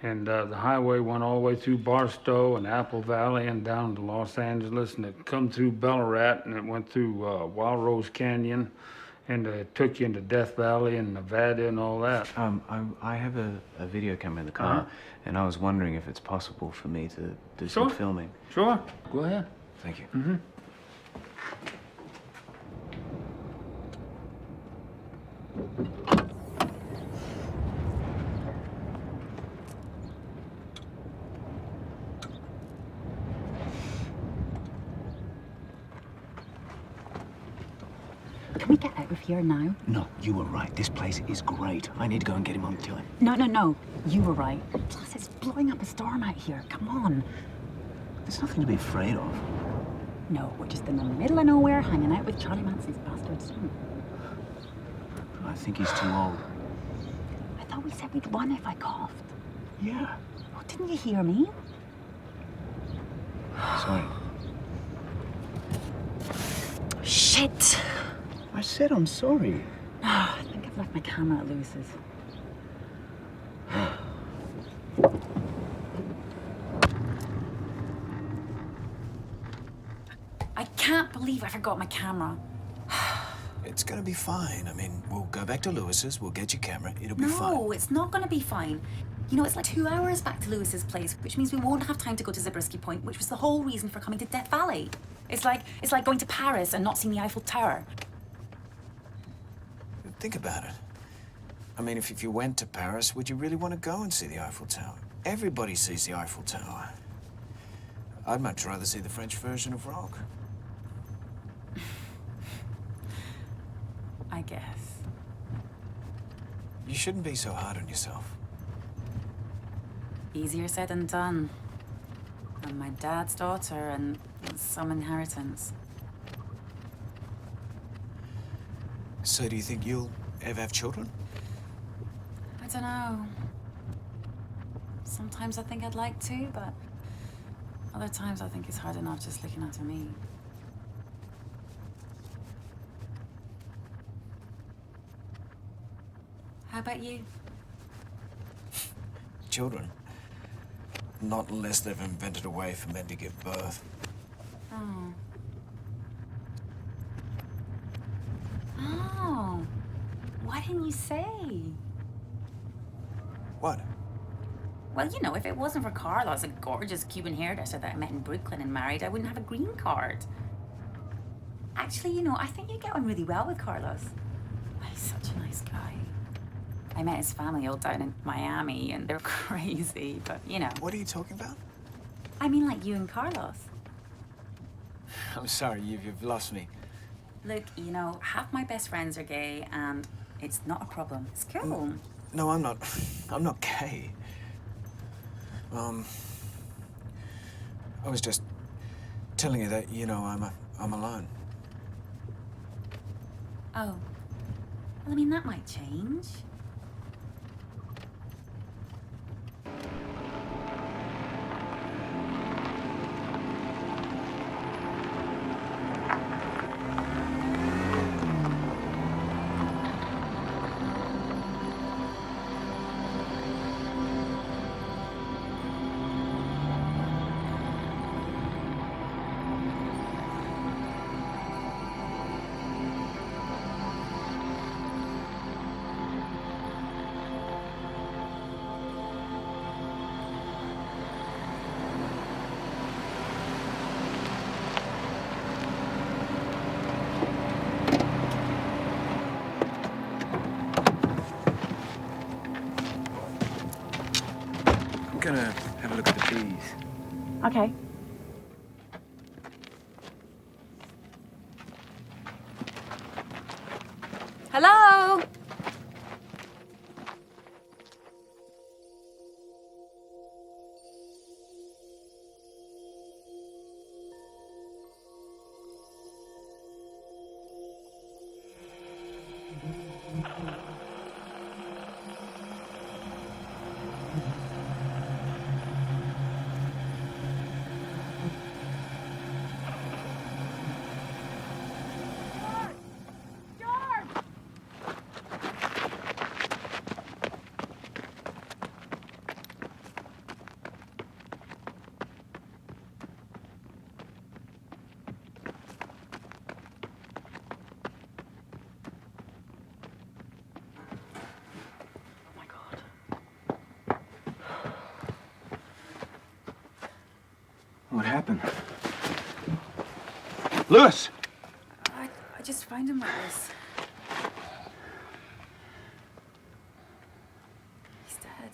And the highway went all the way through Barstow and Apple Valley and down to Los Angeles, and it come through Ballarat, and it went through Wild Rose Canyon, and it took you into Death Valley and Nevada and all that. I have a video camera in the car, and I was wondering if it's possible for me to do some filming. Sure, go ahead. Thank you. Mm-hmm. Can we get out of here now? No, you were right. This place is great. I need to go and get him on to it. No. You were right. Plus, it's blowing up a storm out here. Come on. There's nothing to be afraid of. No, we're just in the middle of nowhere hanging out with Charlie Manson's bastard son. I think he's too old. I thought we said we'd run if I coughed. Yeah. Oh, didn't you hear me? Sorry. Shit! I said I'm sorry. I think I've left my camera at Lewis's. I can't believe I forgot my camera. It's gonna be fine. I mean, we'll go back to Lewis's, we'll get your camera, it'll be fine. No, it's not gonna be fine. You know, it's like 2 hours back to Lewis's place, which means we won't have time to go to Zabriskie Point, which was the whole reason for coming to Death Valley. It's like going to Paris and not seeing the Eiffel Tower. Think about it. I mean, if you went to Paris, would you really want to go and see the Eiffel Tower? Everybody sees the Eiffel Tower. I'd much rather see the French version of rock. I guess. You shouldn't be so hard on yourself. Easier said than done. I'm my dad's daughter and some inheritance. So do you think you'll ever have children? I don't know. Sometimes I think I'd like to, but other times I think it's hard enough just looking after me. How about you? Children? Not unless they've invented a way for men to give birth. Oh. Oh. Why didn't you say? What? Well, you know, if it wasn't for Carlos, a gorgeous Cuban hairdresser that I met in Brooklyn and married, I wouldn't have a green card. Actually, you know, I think you get on really well with Carlos. He's such a nice guy. I met his family all down in Miami, and they're crazy, but, you know. What are you talking about? I mean, like you and Carlos. I'm sorry, you've lost me. Look, you know, half my best friends are gay, and it's not a problem. It's cool. No, I'm not. I'm not gay. I was just telling you that, you know, I'm alone. Oh. Well, I mean, that might change. I'm gonna have a look at the bees. Okay. Hello? happened? Lewis! I just found him like this. He's dead.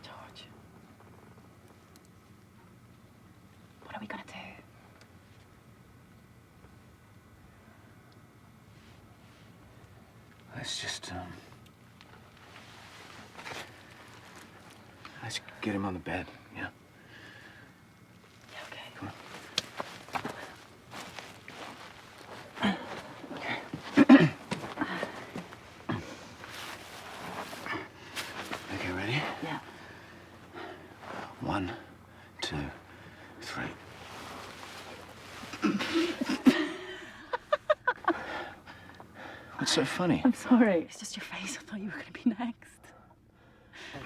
George. What are we gonna do? Let's get him on the bed, yeah? Yeah, okay. Come on. Okay, ready? Yeah. 1, 2, 3. What's so funny? I'm sorry. It's just your face. I thought you were gonna be next.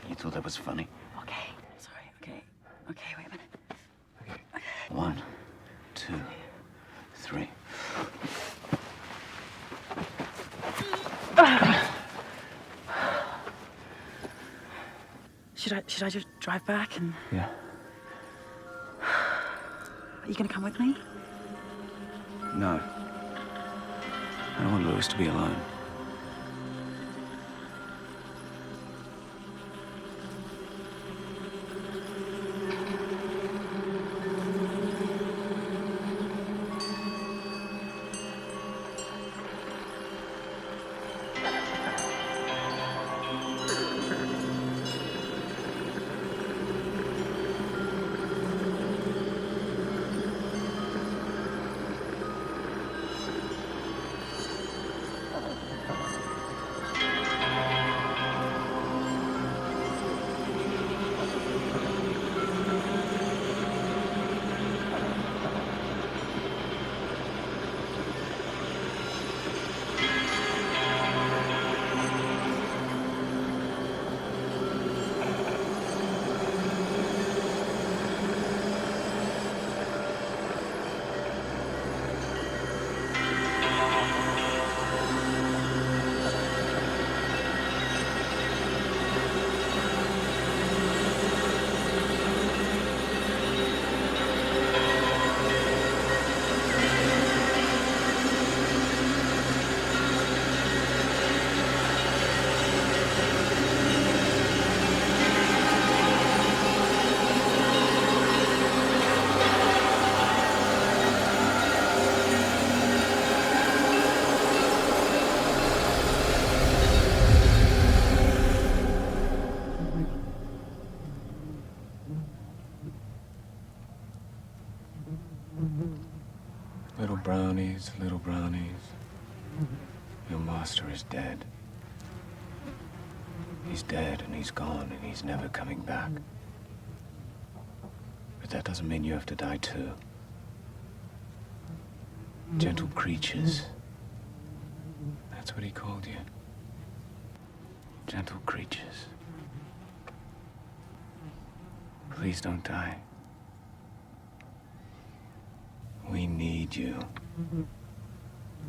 You thought that was funny? Okay. Sorry. Okay. Okay, wait a minute. Okay. 1, 2, 3. Should I just drive back and... Yeah. Are you gonna come with me? No. I don't want Lewis to be alone. Little brownies, your master is dead. He's dead and he's gone and he's never coming back. But that doesn't mean you have to die too. Gentle creatures. That's what he called you. Gentle creatures. Please don't die. We need you.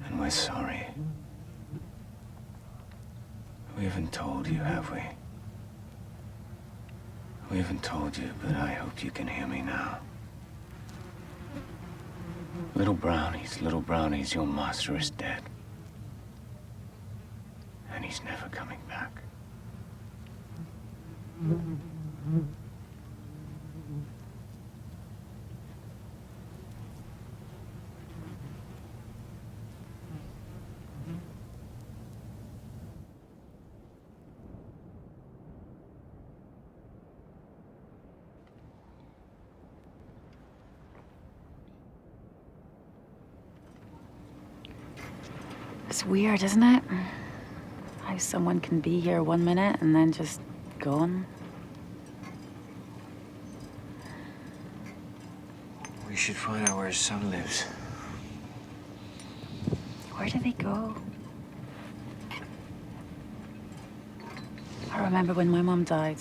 And we're sorry. We haven't told you, have we? We haven't told you, but I hope you can hear me now. Little brownies, your master is dead. And he's never coming back. It's weird, isn't it? How someone can be here 1 minute and then just gone. We should find out where his son lives. Where did they go? I remember when my mum died.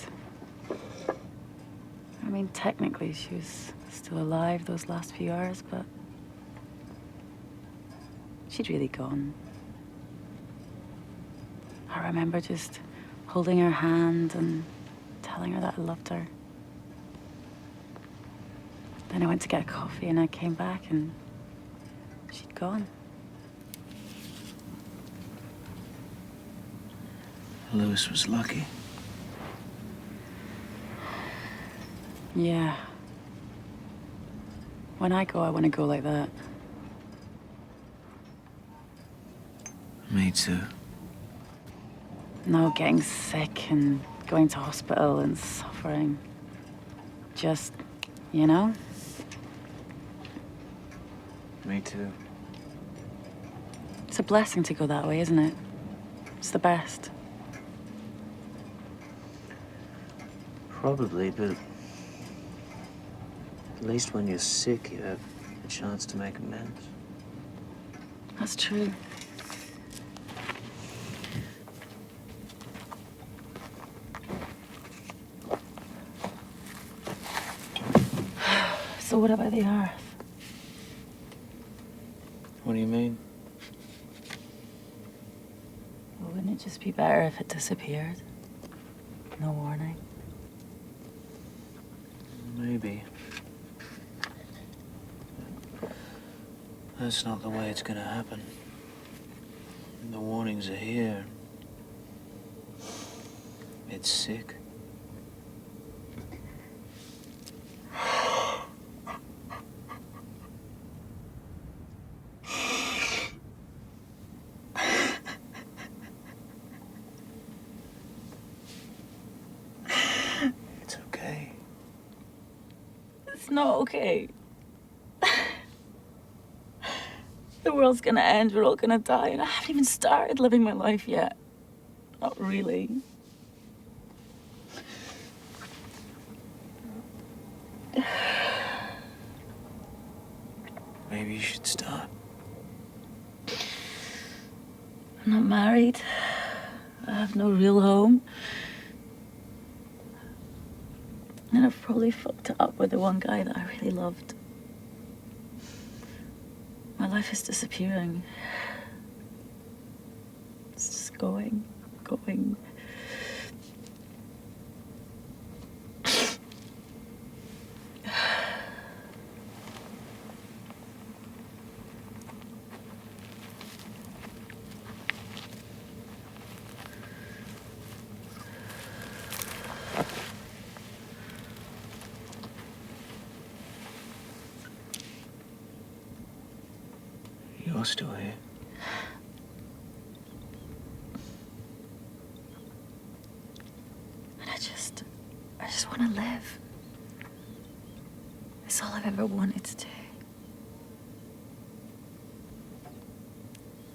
I mean, technically, she was still alive those last few hours, but she'd really gone. remember just holding her hand and telling her that I loved her. Then I went to get a coffee and I came back and she'd gone. Lewis was lucky. Yeah. When I go, I want to go like that. Me too. No getting sick and going to hospital and suffering. Just, you know? Me too. It's a blessing to go that way, isn't it? It's the best. Probably, but at least when you're sick, you have a chance to make amends. That's true. So what about the Earth? What do you mean? Well, wouldn't it just be better if it disappeared? No warning. Maybe. That's not the way it's gonna happen. The warnings are here. It's sick. It's okay. It's not okay. The world's gonna end, we're all gonna die, and I haven't even started living my life yet. Not really. Maybe you should start. I'm not married. I have no real home. And I've probably fucked it up with the one guy that I really loved. My life is disappearing. It's just going. You're still here. And I just want to live. It's all I've ever wanted to do.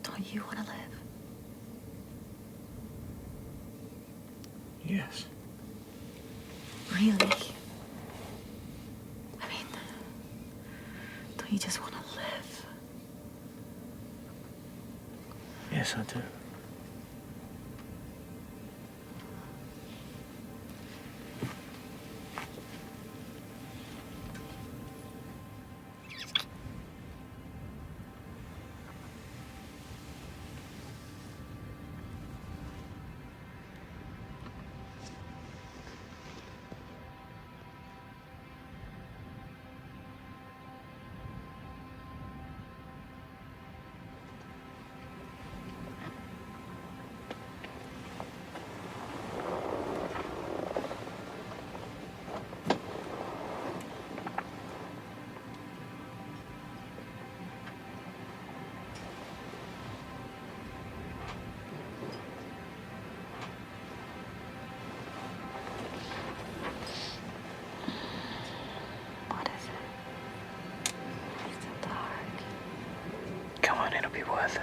Don't you want to live? Yes. Really? I mean, don't you just want to live? Yes, I do. What is it? It's so dark. Come on, it'll be worth it.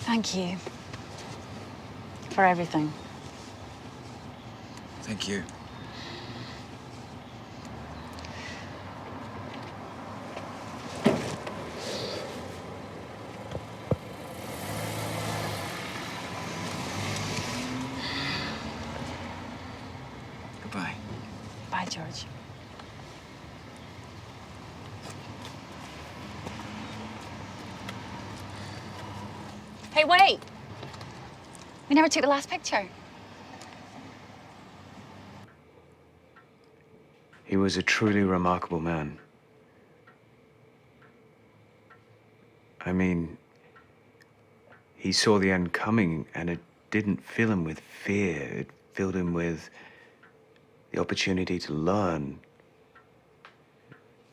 Thank you. For everything. Thank you. Goodbye. Bye, George. Hey, wait! We never took the last picture. He was a truly remarkable man. I mean, he saw the end coming, and it didn't fill him with fear. It filled him with the opportunity to learn,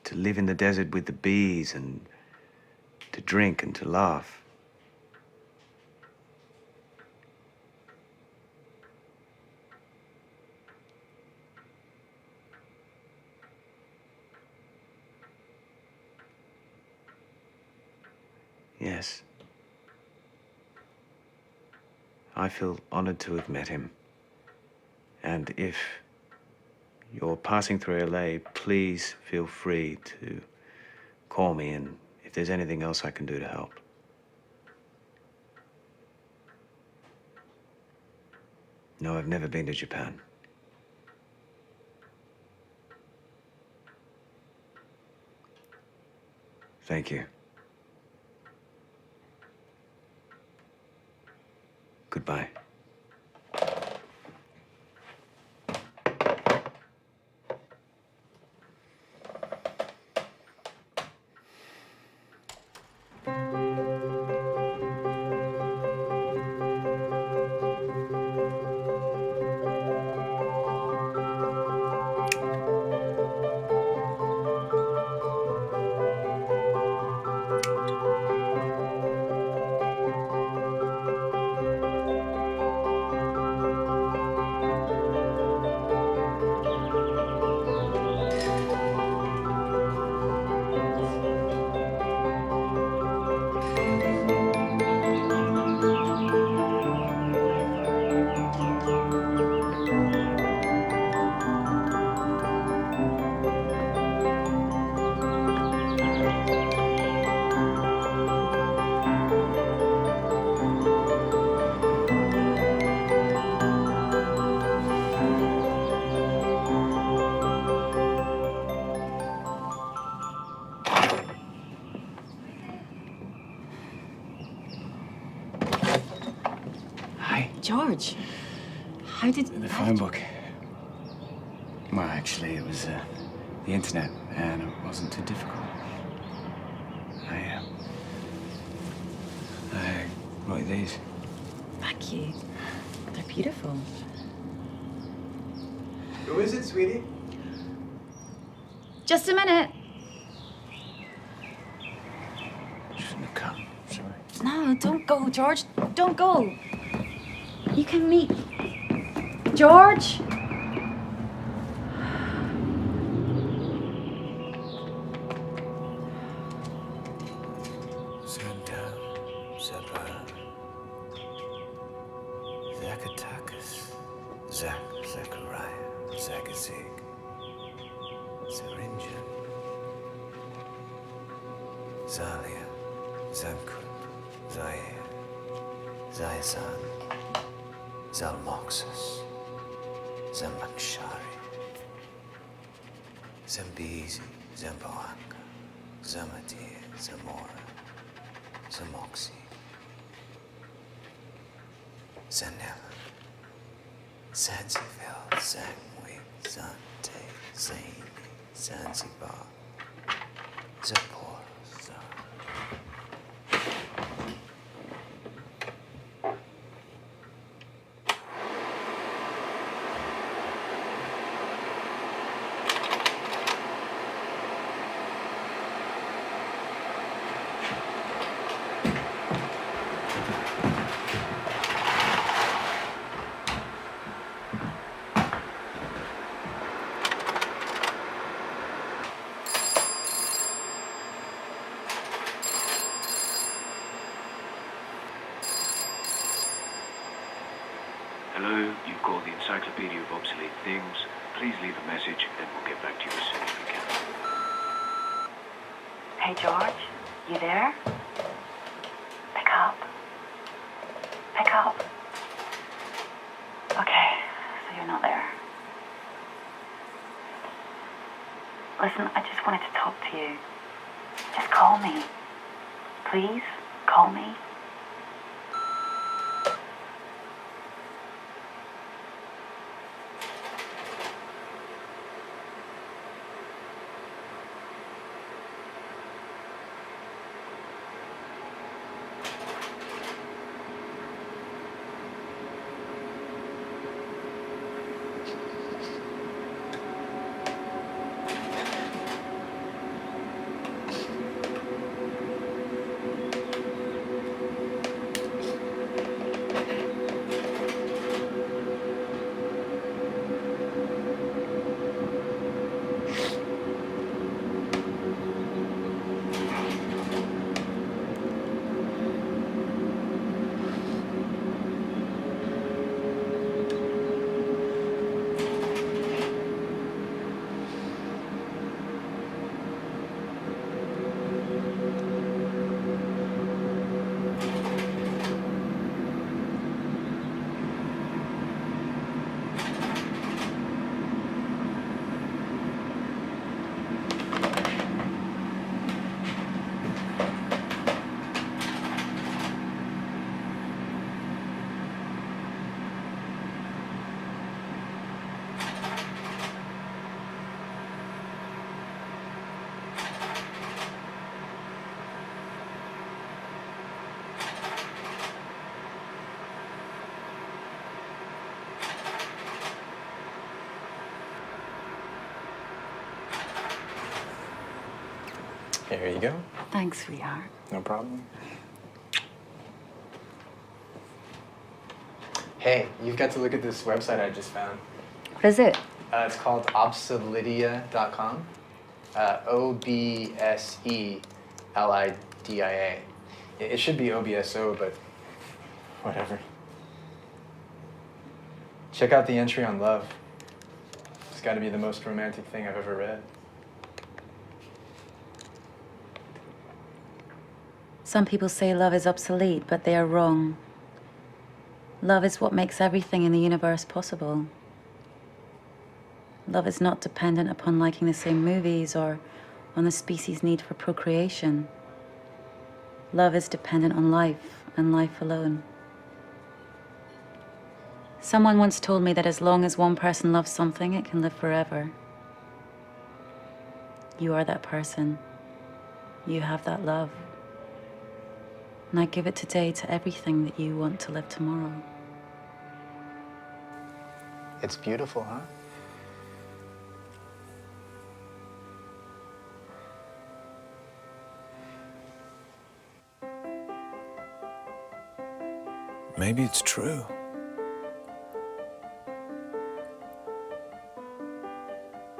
to live in the desert with the bees, and to drink and to laugh. Yes. I feel honored to have met him. And if you're passing through LA, please feel free to call me, and if there's anything else I can do to help. No, I've never been to Japan. Thank you. Goodbye. Hi. George, how did... The phone book. Well, actually, it was the internet, and it wasn't too difficult. I wrote these. Thank you. They're beautiful. Who is it, sweetie? Just a minute. Shouldn't have come. Sorry. No, don't go, George. Don't go. You can meet... George? Santa, Zebra, Zacatacus, Zachariah, Zagazig, Syringian, Zalia, Zankut, Zaire, Zaisan, Zalmoxus, Zambakshari, Zambizi, Zamboanga, Zamadir, Zamora, Zamoxi, Zanella, Zanziville, Zangwig, Zante, Zaini, Zanzibar, Zapor, Zara. Hello, you've called the Encyclopedia of Obsolete Things. Please leave a message and we'll get back to you as soon as we can. Hey, George, you there? Pick up. Pick up. Okay, so you're not there. Listen, I just wanted to talk to you. Just call me. Please, call me. Here you go. Thanks, sweetheart. No problem. Hey, you've got to look at this website I just found. What is it? It's called Obselidia.com. Obselidia. It should be OBSO, but whatever. Check out the entry on love. It's got to be the most romantic thing I've ever read. Some people say love is obsolete, but they are wrong. Love is what makes everything in the universe possible. Love is not dependent upon liking the same movies or on the species' need for procreation. Love is dependent on life and life alone. Someone once told me that as long as one person loves something, it can live forever. You are that person. You have that love. And I give it today to everything that you want to live tomorrow. It's beautiful, huh? Maybe it's true.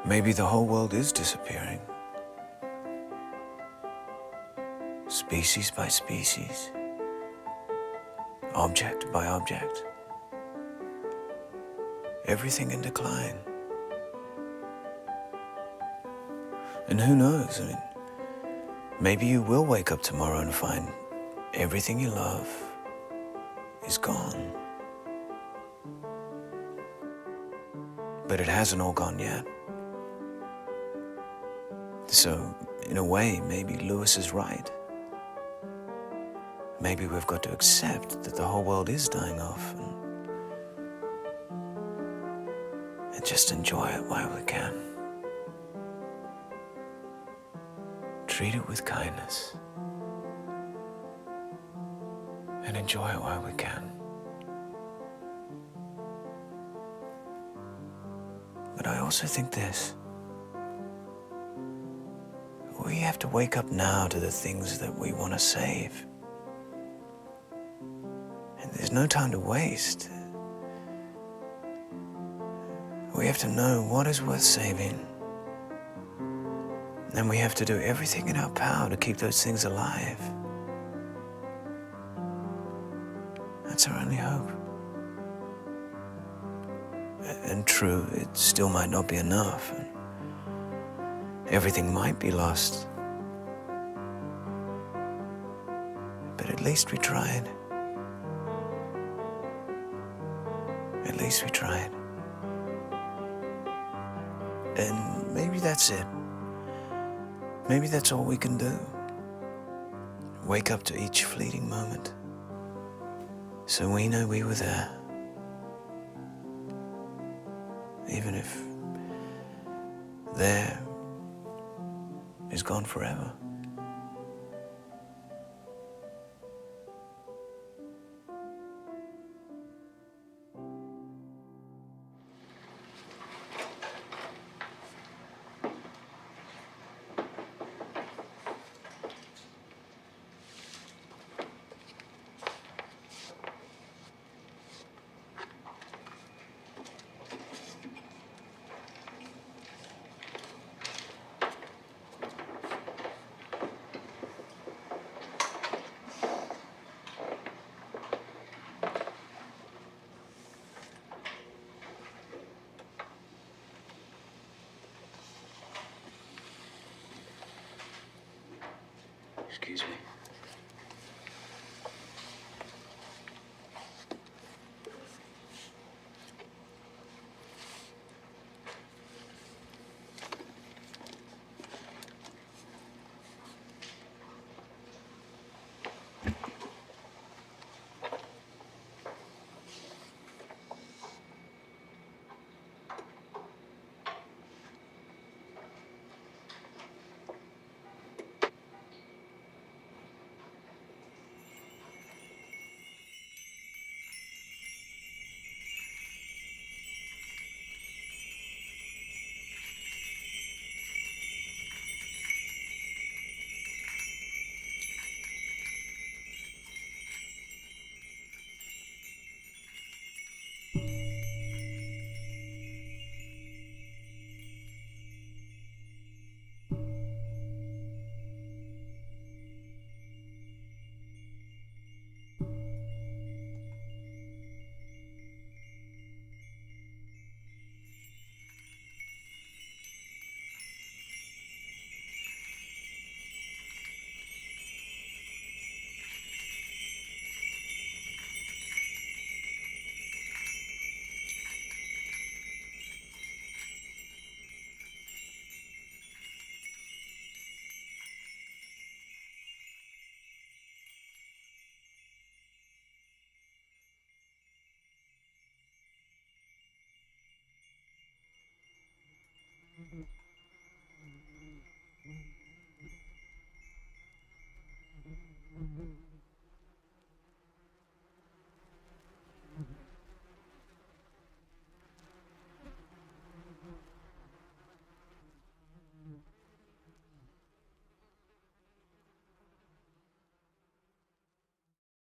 Maybe the whole world is disappearing. Species by species. Object by object. Everything in decline. And who knows? I mean, maybe you will wake up tomorrow and find everything you love is gone. But it hasn't all gone yet. So, in a way, maybe Lewis is right. Maybe we've got to accept that the whole world is dying off and just enjoy it while we can. Treat it with kindness and enjoy it while we can. But I also think this. We have to wake up now to the things that we want to save. And there's no time to waste. We have to know what is worth saving. And we have to do everything in our power to keep those things alive. That's our only hope. And true, it still might not be enough. And everything might be lost. But at least we tried. At least we tried. And maybe that's it. Maybe that's all we can do. Wake up to each fleeting moment, so we know we were there. Even if there is gone forever. Excuse me.